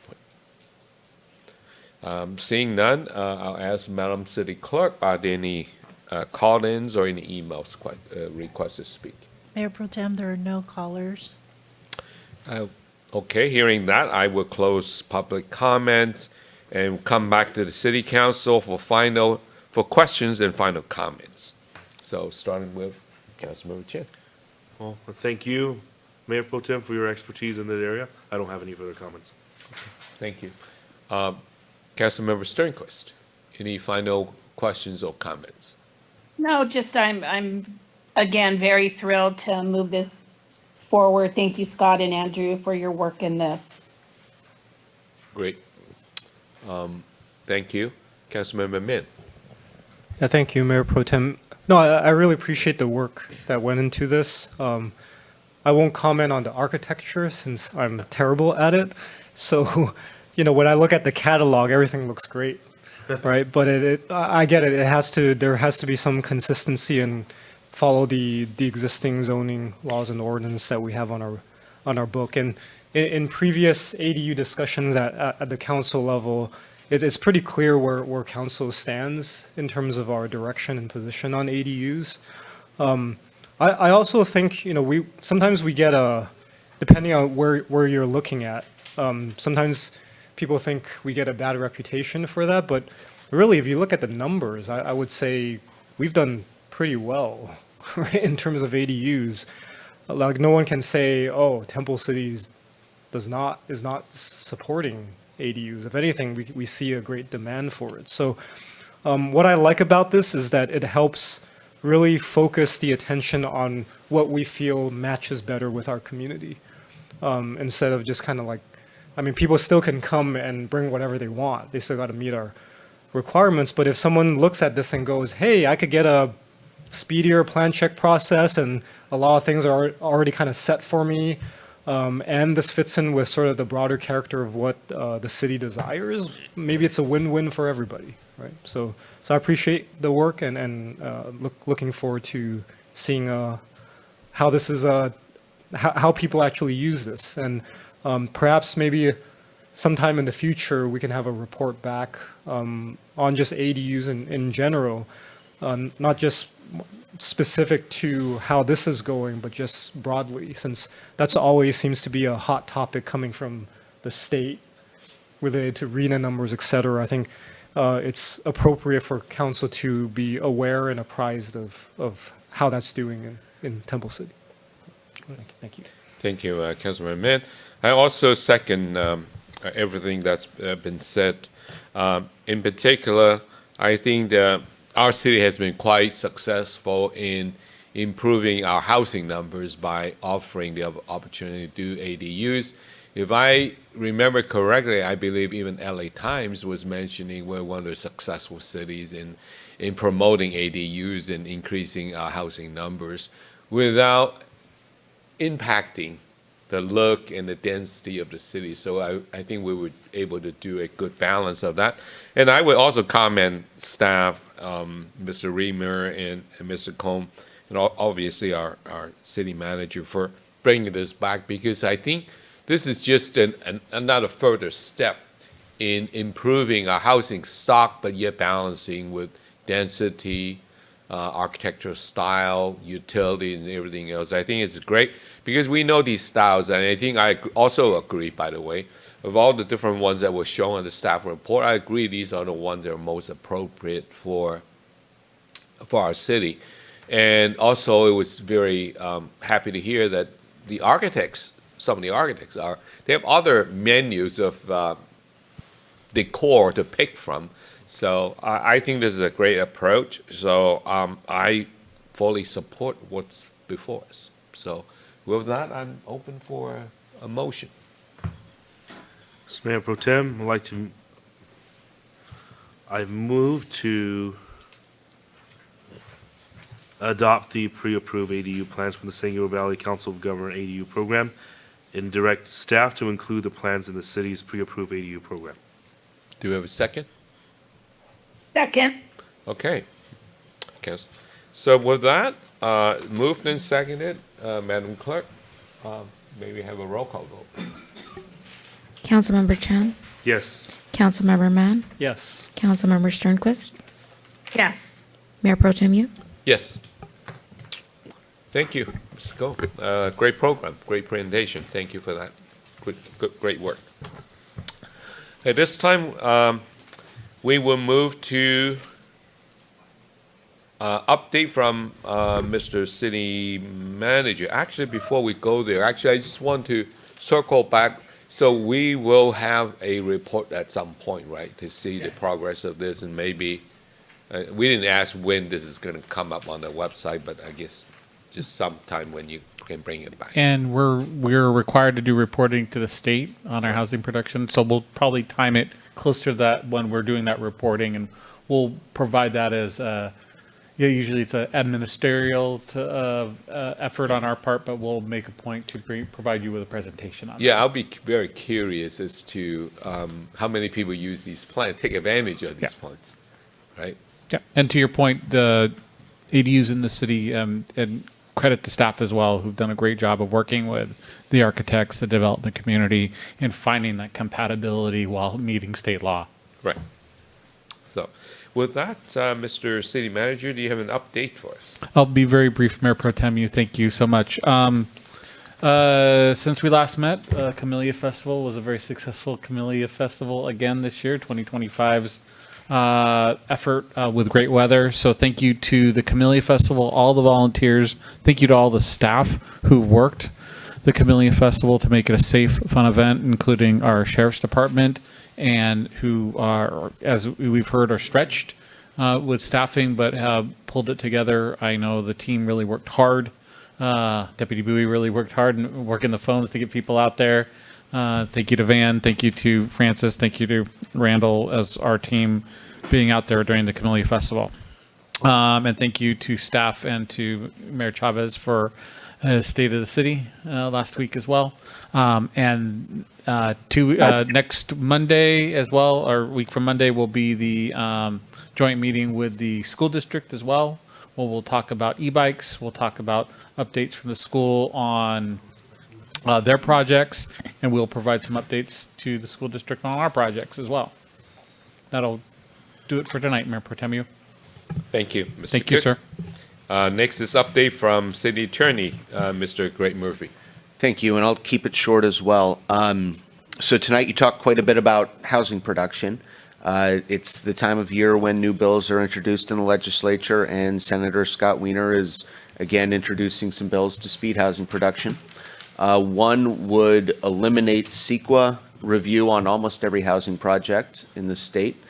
point? Seeing none, I'll ask Madam City Clerk, are there any call-ins or any emails requests to speak? Mayor Pro Tem, there are no callers. Okay, hearing that, I will close public comments and come back to the city council for questions and final comments. So starting with Councilmember Chen. Well, thank you, Mayor Pro Tem, for your expertise in that area. I don't have any further comments. Thank you. Councilmember Sternquist, any final questions or comments? No, just I'm again very thrilled to move this forward. Thank you, Scott and Andrew, for your work in this. Great. Thank you. Councilmember Min. Yeah, thank you, Mayor Pro Tem. No, I really appreciate the work that went into this. I won't comment on the architecture since I'm terrible at it. So, when I look at the catalog, everything looks great, right? But I get it. There has to be some consistency and follow the existing zoning laws and ordinance that we have on our book. And in previous ADU discussions at the council level, it's pretty clear where council stands in terms of our direction and position on ADUs. I also think, sometimes we get depending on where you're looking at, sometimes people think we get a bad reputation for that, but really, if you look at the numbers, I would say we've done pretty well, right, in terms of ADUs. Like, no one can say, oh, Temple City is not supporting ADUs. If anything, we see a great demand for it. So what I like about this is that it helps really focus the attention on what we feel matches better with our community, instead of just kind of like, people still can come and bring whatever they want. They still got to meet our requirements. But if someone looks at this and goes, hey, I could get a speedier plan check process and a lot of things are already kind of set for me, and this fits in with sort of the broader character of what the city desires, maybe it's a win-win for everybody, right? So I appreciate the work and looking forward to seeing how this is, how people actually use this. And perhaps maybe sometime in the future, we can have a report back on just ADUs in general, not just specific to how this is going, but just broadly, since that's always seems to be a hot topic coming from the state related to RENA numbers, et cetera. I think it's appropriate for council to be aware and apprised of how that's doing in Temple City. Thank you. Thank you, Councilmember Min. I also second everything that's been said. In particular, I think that our city has been quite successful in improving our housing numbers by offering the opportunity to do ADUs. If I remember correctly, I believe even LA Times was mentioning we're one of the successful cities in promoting ADUs and increasing our housing numbers without impacting the look and the density of the city. So I think we were able to do a good balance of that. And I would also commend staff, Mr. Reamer and Mr. Combe, and obviously our city manager for bringing this back, because I think this is just another further step in improving our housing stock, but yet balancing with density, architectural style, utilities, and everything else. I think it's great because we know these styles, and I think I also agree, by the way, of all the different ones that were shown on the staff report, I agree these are the ones that are most appropriate for our city. And also, it was very happy to hear that the architects, some of the architects they have other menus of decor to pick from. So I think this is a great approach. So I fully support what's before us. So with that, I'm open for a motion. Mr. Mayor Pro Tem, I move to adopt the pre-approved ADU plans from the San Gabriel Valley Council of Government ADU program and direct staff to include the plans in the city's pre-approved ADU program. Do we have a second? Second. Okay. So with that, moved and seconded, Madam Clerk, maybe have a roll call vote, please. Councilmember Chan? Yes. Councilmember Mann? Yes. Councilmember Sternquist? Yes. Mayor Pro Tem Yu? Yes. Thank you, Mr. Go. Great program, great presentation. Thank you for that. Great work. At this time, we will move to update from Mr. City Manager. Actually, before we go there, I just want to circle back. So we will have a report at some point, right, to see the progress of this, and maybe we didn't ask when this is going to come up on the website, but I guess just sometime when you can bring it back. And we're required to do reporting to the state on our housing production, so we'll probably time it closer to that when we're doing that reporting, and we'll provide that as usually it's an administerial effort on our part, but we'll make a point to provide you with a presentation on it. Yeah, I'll be very curious as to how many people use these plans, take advantage of these plans, right? Yeah, and to your point, the ADUs in the city, and credit to staff as well, who've done a great job of working with the architects, the development community, in finding that compatibility while meeting state law. Right. So, with that, Mr. City Manager, do you have an update for us? I'll be very brief, Mayor Pro Tem. Thank you so much. Since we last met, Camellia Festival was a very successful Camellia Festival again this year, 2025's effort with great weather. So thank you to the Camellia Festival, all the volunteers. Thank you to all the staff who've worked the Camellia Festival to make it a safe, fun event, including our Sheriff's Department, and who are, as we've heard, are stretched with staffing, but have pulled it together. I know the team really worked hard. Deputy Bowie really worked hard and working the phones to get people out there. Thank you to Van. Thank you to Francis. Thank you to Randall as our team being out there during the Camellia Festival. And thank you to staff and to Mayor Chavez for his State of the City last week as well. And next Monday as well, or week from Monday, will be the joint meeting with the school district as well. Well, we'll talk about e-bikes. We'll talk about updates from the school on their projects, and we'll provide some updates to the school district on our projects as well. That'll do it for tonight, Mayor Pro Tem. Thank you, Mr. Thank you, Cook. sir. Next is update from City Attorney, Mr. Greg Murphy. Thank you, and I'll keep it short as well. So tonight you talked quite a bit about housing production. It's the time of year when new bills are introduced in the legislature, and Senator Scott Wiener is again introducing some bills to speed housing production. One would eliminate CEQA review on almost every housing project in the state.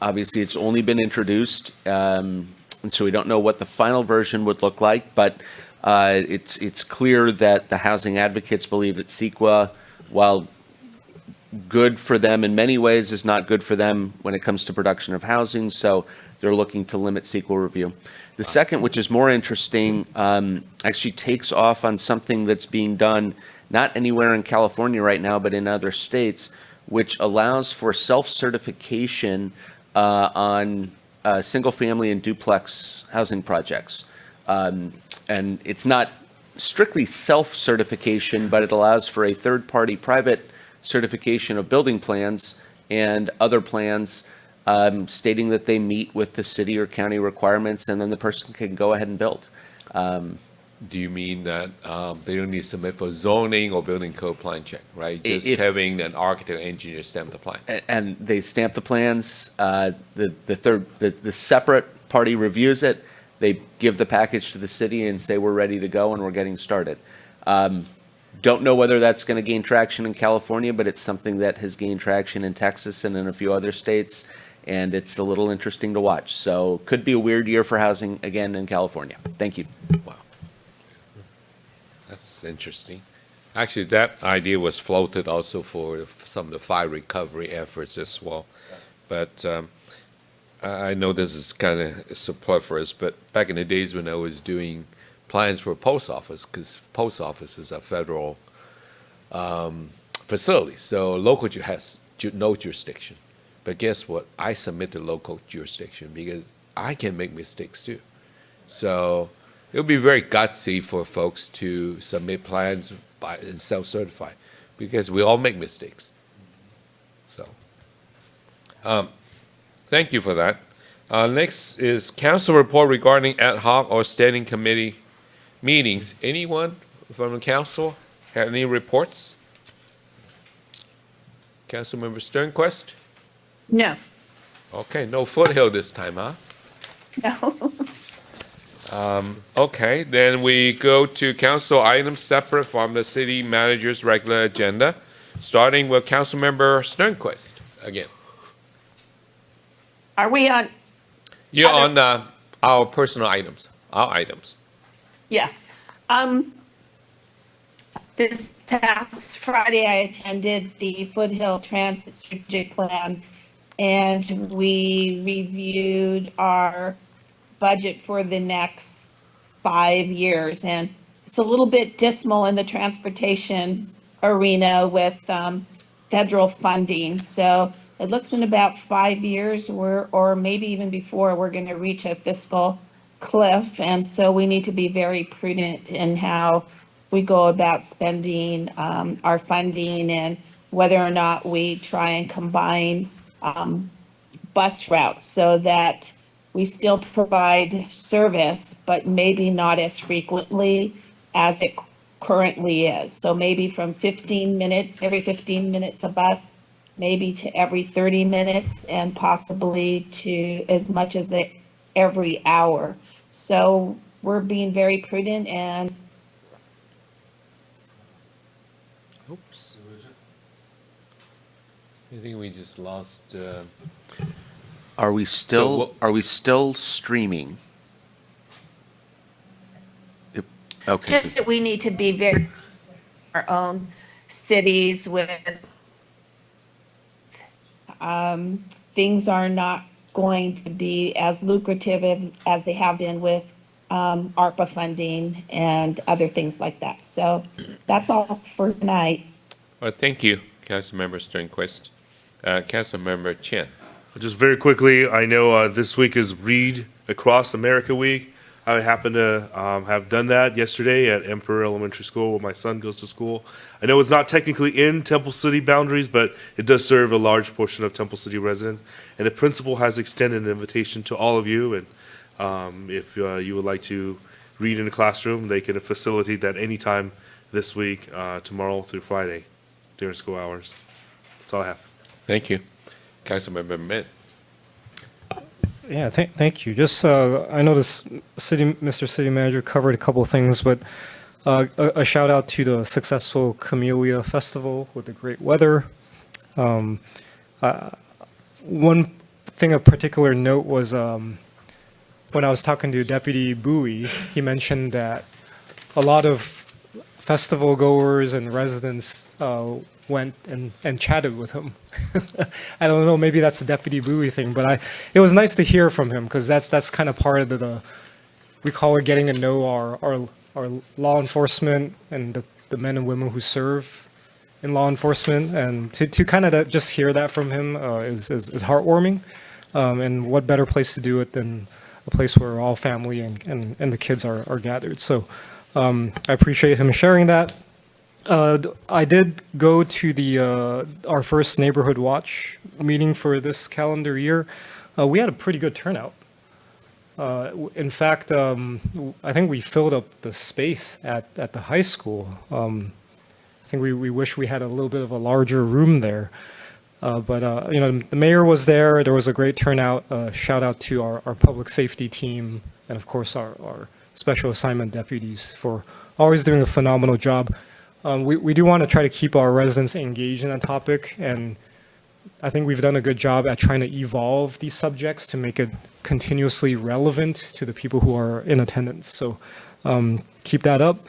Obviously, it's only been introduced, and so we don't know what the final version would look like, but it's clear that the housing advocates believe that CEQA, while good for them in many ways, is not good for them when it comes to production of housing, so they're looking to limit CEQA review. The second, which is more interesting, actually takes off on something that's being done not anywhere in California right now, but in other states, which allows for self-certification on single-family and duplex housing projects. And it's not strictly self-certification, but it allows for a third-party private certification of building plans and other plans stating that they meet with the city or county requirements, and then the person can go ahead and build. Do you mean that they don't need to submit for zoning or building code plan check, right? Just having an architect or engineer stamp the plans. And they stamp the plans. The separate party reviews it. They give the package to the city and say, we're ready to go and we're getting started. Don't know whether that's going to gain traction in California, but it's something that has gained traction in Texas and in a few other states, and it's a little interesting to watch. So could be a weird year for housing again in California. Thank you. Wow. That's interesting. Actually, that idea was floated also for some of the fire recovery efforts as well. But I know this is kind of superfluous, but back in the days when I was doing plans for a post office, because post offices are federal facilities, so local has no jurisdiction. But guess what? I submit to local jurisdiction because I can make mistakes too. So it would be very gutsy for folks to submit plans and self-certify because we all make mistakes. So thank you for that. Next is council report regarding ad hoc or standing committee meetings. Anyone from the council have any reports? Councilmember Sternquist? No. Okay, no Foothill this time, huh? No. Okay, then we go to council items separate from the city manager's regular agenda, starting with Councilmember Sternquist again. Are we on? You're on our personal items, our items. Yes. This past Friday, I attended the Foothill Transit Strategic Plan, and we reviewed our budget for the next 5 years. And it's a little bit dismal in the transportation arena with federal funding. So it looks in about 5 years, or maybe even before, we're going to reach a fiscal cliff. And so we need to be very prudent in how we go about spending our funding, and whether or not we try and combine bus routes so that we still provide service, but maybe not as frequently as it currently is. So maybe from 15 minutes, every 15 minutes a bus, maybe to every 30 minutes, and possibly to as much as every hour. So we're being very prudent, and Oops. I think we just lost. Are we still streaming? Okay. just that we need to be very our own cities with things are not going to be as lucrative as they have been with ARPA funding and other things like that. So that's all for tonight. Well, thank you, Councilmember Sternquist. Councilmember Chen. Just very quickly, I know this week is Read Across America Week. I happen to have done that yesterday at Emperor Elementary School, where my son goes to school. I know it's not technically in Temple City boundaries, but it does serve a large portion of Temple City residents. And the principal has extended an invitation to all of you. And if you would like to read in a classroom, they can facilitate that anytime this week, tomorrow through Friday, during school hours. That's all I have. Thank you. Councilmember Mitt. Yeah, thank you. Just, I know Mr. City Manager covered a couple of things, but a shout out to the successful Camellia Festival with the great weather. One thing of particular note was when I was talking to Deputy Bowie, he mentioned that a lot of festival goers and residents went and chatted with him. I don't know, maybe that's a Deputy Bowie thing, but it was nice to hear from him, because that's kind of part of the we call it getting to know our law enforcement and the men and women who serve in law enforcement, and to kind of just hear that from him is heartwarming. And what better place to do it than a place where all family and the kids are gathered. So I appreciate him sharing that. I did go to our first Neighborhood Watch meeting for this calendar year. We had a pretty good turnout. In fact, I think we filled up the space at the high school. I think we wish we had a little bit of a larger room there. But you know, the mayor was there. There was a great turnout. Shout out to our public safety team, and of course our special assignment deputies for always doing a phenomenal job. We do want to try to keep our residents engaged in that topic, and I think we've done a good job at trying to evolve these subjects to make it continuously relevant to the people who are in attendance. So keep that up.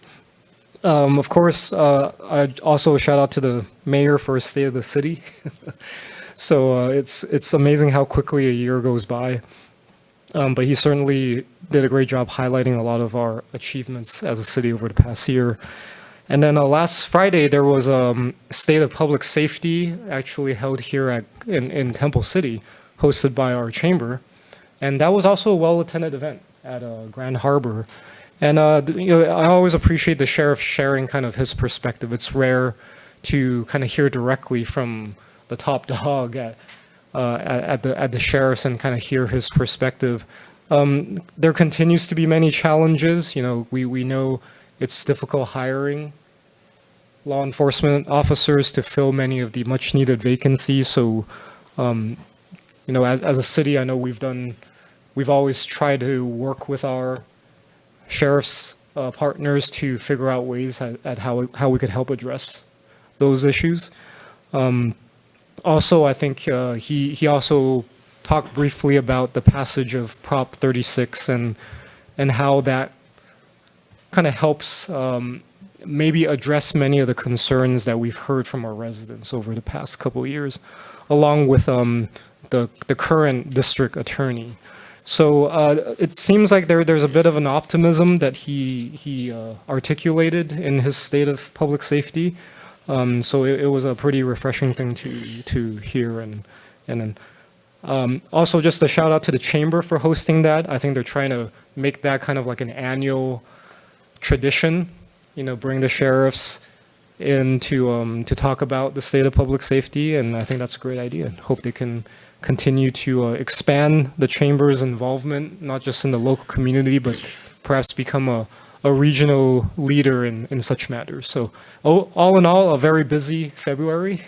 Of course, I also shout out to the mayor for his State of the City. So it's amazing how quickly a year goes by. But he certainly did a great job highlighting a lot of our achievements as a city over the past year. And then last Friday, there was a State of Public Safety actually held here in Temple City, hosted by our chamber. And that was also a well-attended event at Grand Harbor. And you know, I always appreciate the sheriff sharing kind of his perspective. It's rare to kind of hear directly from the top dog at the sheriff's and kind of hear his perspective. There continues to be many challenges. You know, we know it's difficult hiring law enforcement officers to fill many of the much needed vacancies. So, you know, as a city, I know we've always tried to work with our sheriff's partners to figure out ways at how we could help address those issues. Also, I think he also talked briefly about the passage of Prop 36 and how that kind of helps maybe address many of the concerns that we've heard from our residents over the past couple of years, along with the current district attorney. So it seems like there's a bit of an optimism that he articulated in his state of public safety. So it was a pretty refreshing thing to hear. And then also just a shout out to the chamber for hosting that. I think they're trying to make that kind of like an annual tradition, bring the sheriffs in to talk about the state of public safety. And I think that's a great idea. Hope they can continue to expand the chamber's involvement, not just in the local community, but perhaps become a regional leader in such matters. So all in all, a very busy February.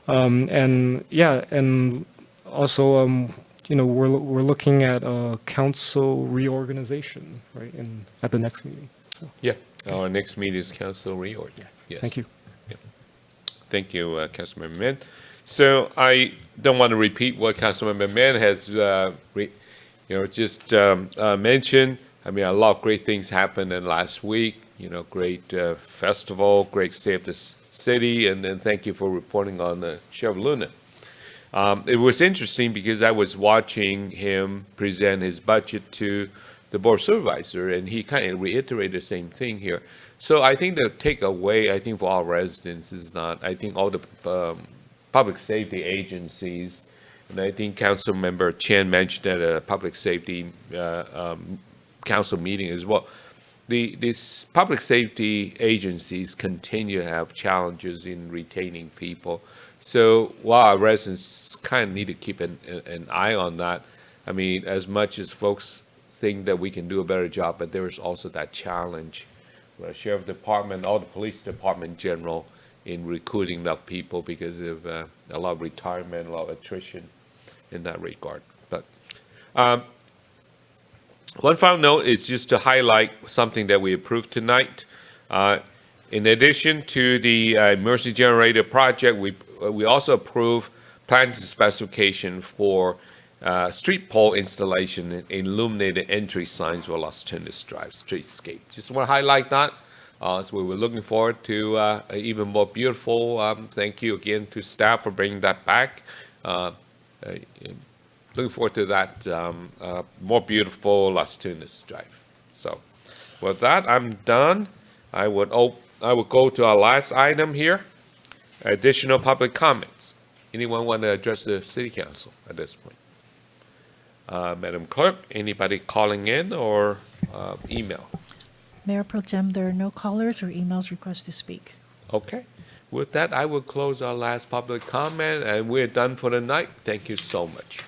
And yeah, and also, we're looking at council reorganization, right, at the next meeting. So. Yeah, our next meeting is council reorg. Yes. Thank you. Yeah. Thank you, Councilmember Min. So I don't want to repeat what Councilmember Min has, just mentioned. I mean, a lot of great things happened in last week. Great festival, great stay of the city, and then thank you for reporting on Sheriff Luna. It was interesting because I was watching him present his budget to the board supervisor, and he kind of reiterated the same thing here. So I think the takeaway, for all residents is not, I think all the public safety agencies, and I think Councilmember Chen mentioned at a public safety council meeting as well. These public safety agencies continue to have challenges in retaining people. So while our residents kind of need to keep an eye on that, I mean, as much as folks think that we can do a better job, but there is also that challenge for the sheriff department, or the police department in general, in recruiting enough people because of a lot of retirement, a lot of attrition in that regard. But one final note is just to highlight something that we approved tonight. In addition to the emergency generator project, we also approved plans and specification for street pole installation and illuminated entry signs for Las Tunas Drive streetscape. Just want to highlight that. So we were looking forward to an even more beautiful. Thank you again to staff for bringing that back. Looking forward to that more beautiful Las Tunas Drive. So with that, I'm done. I would go to our last item here, additional public comments. Anyone want to address the City Council at this point? Madam Clerk, anybody calling in or email? Mayor Pro Tem, there are no callers or emails request to speak. Okay. With that, I will close our last public comment, and we're done for the night. Thank you so much.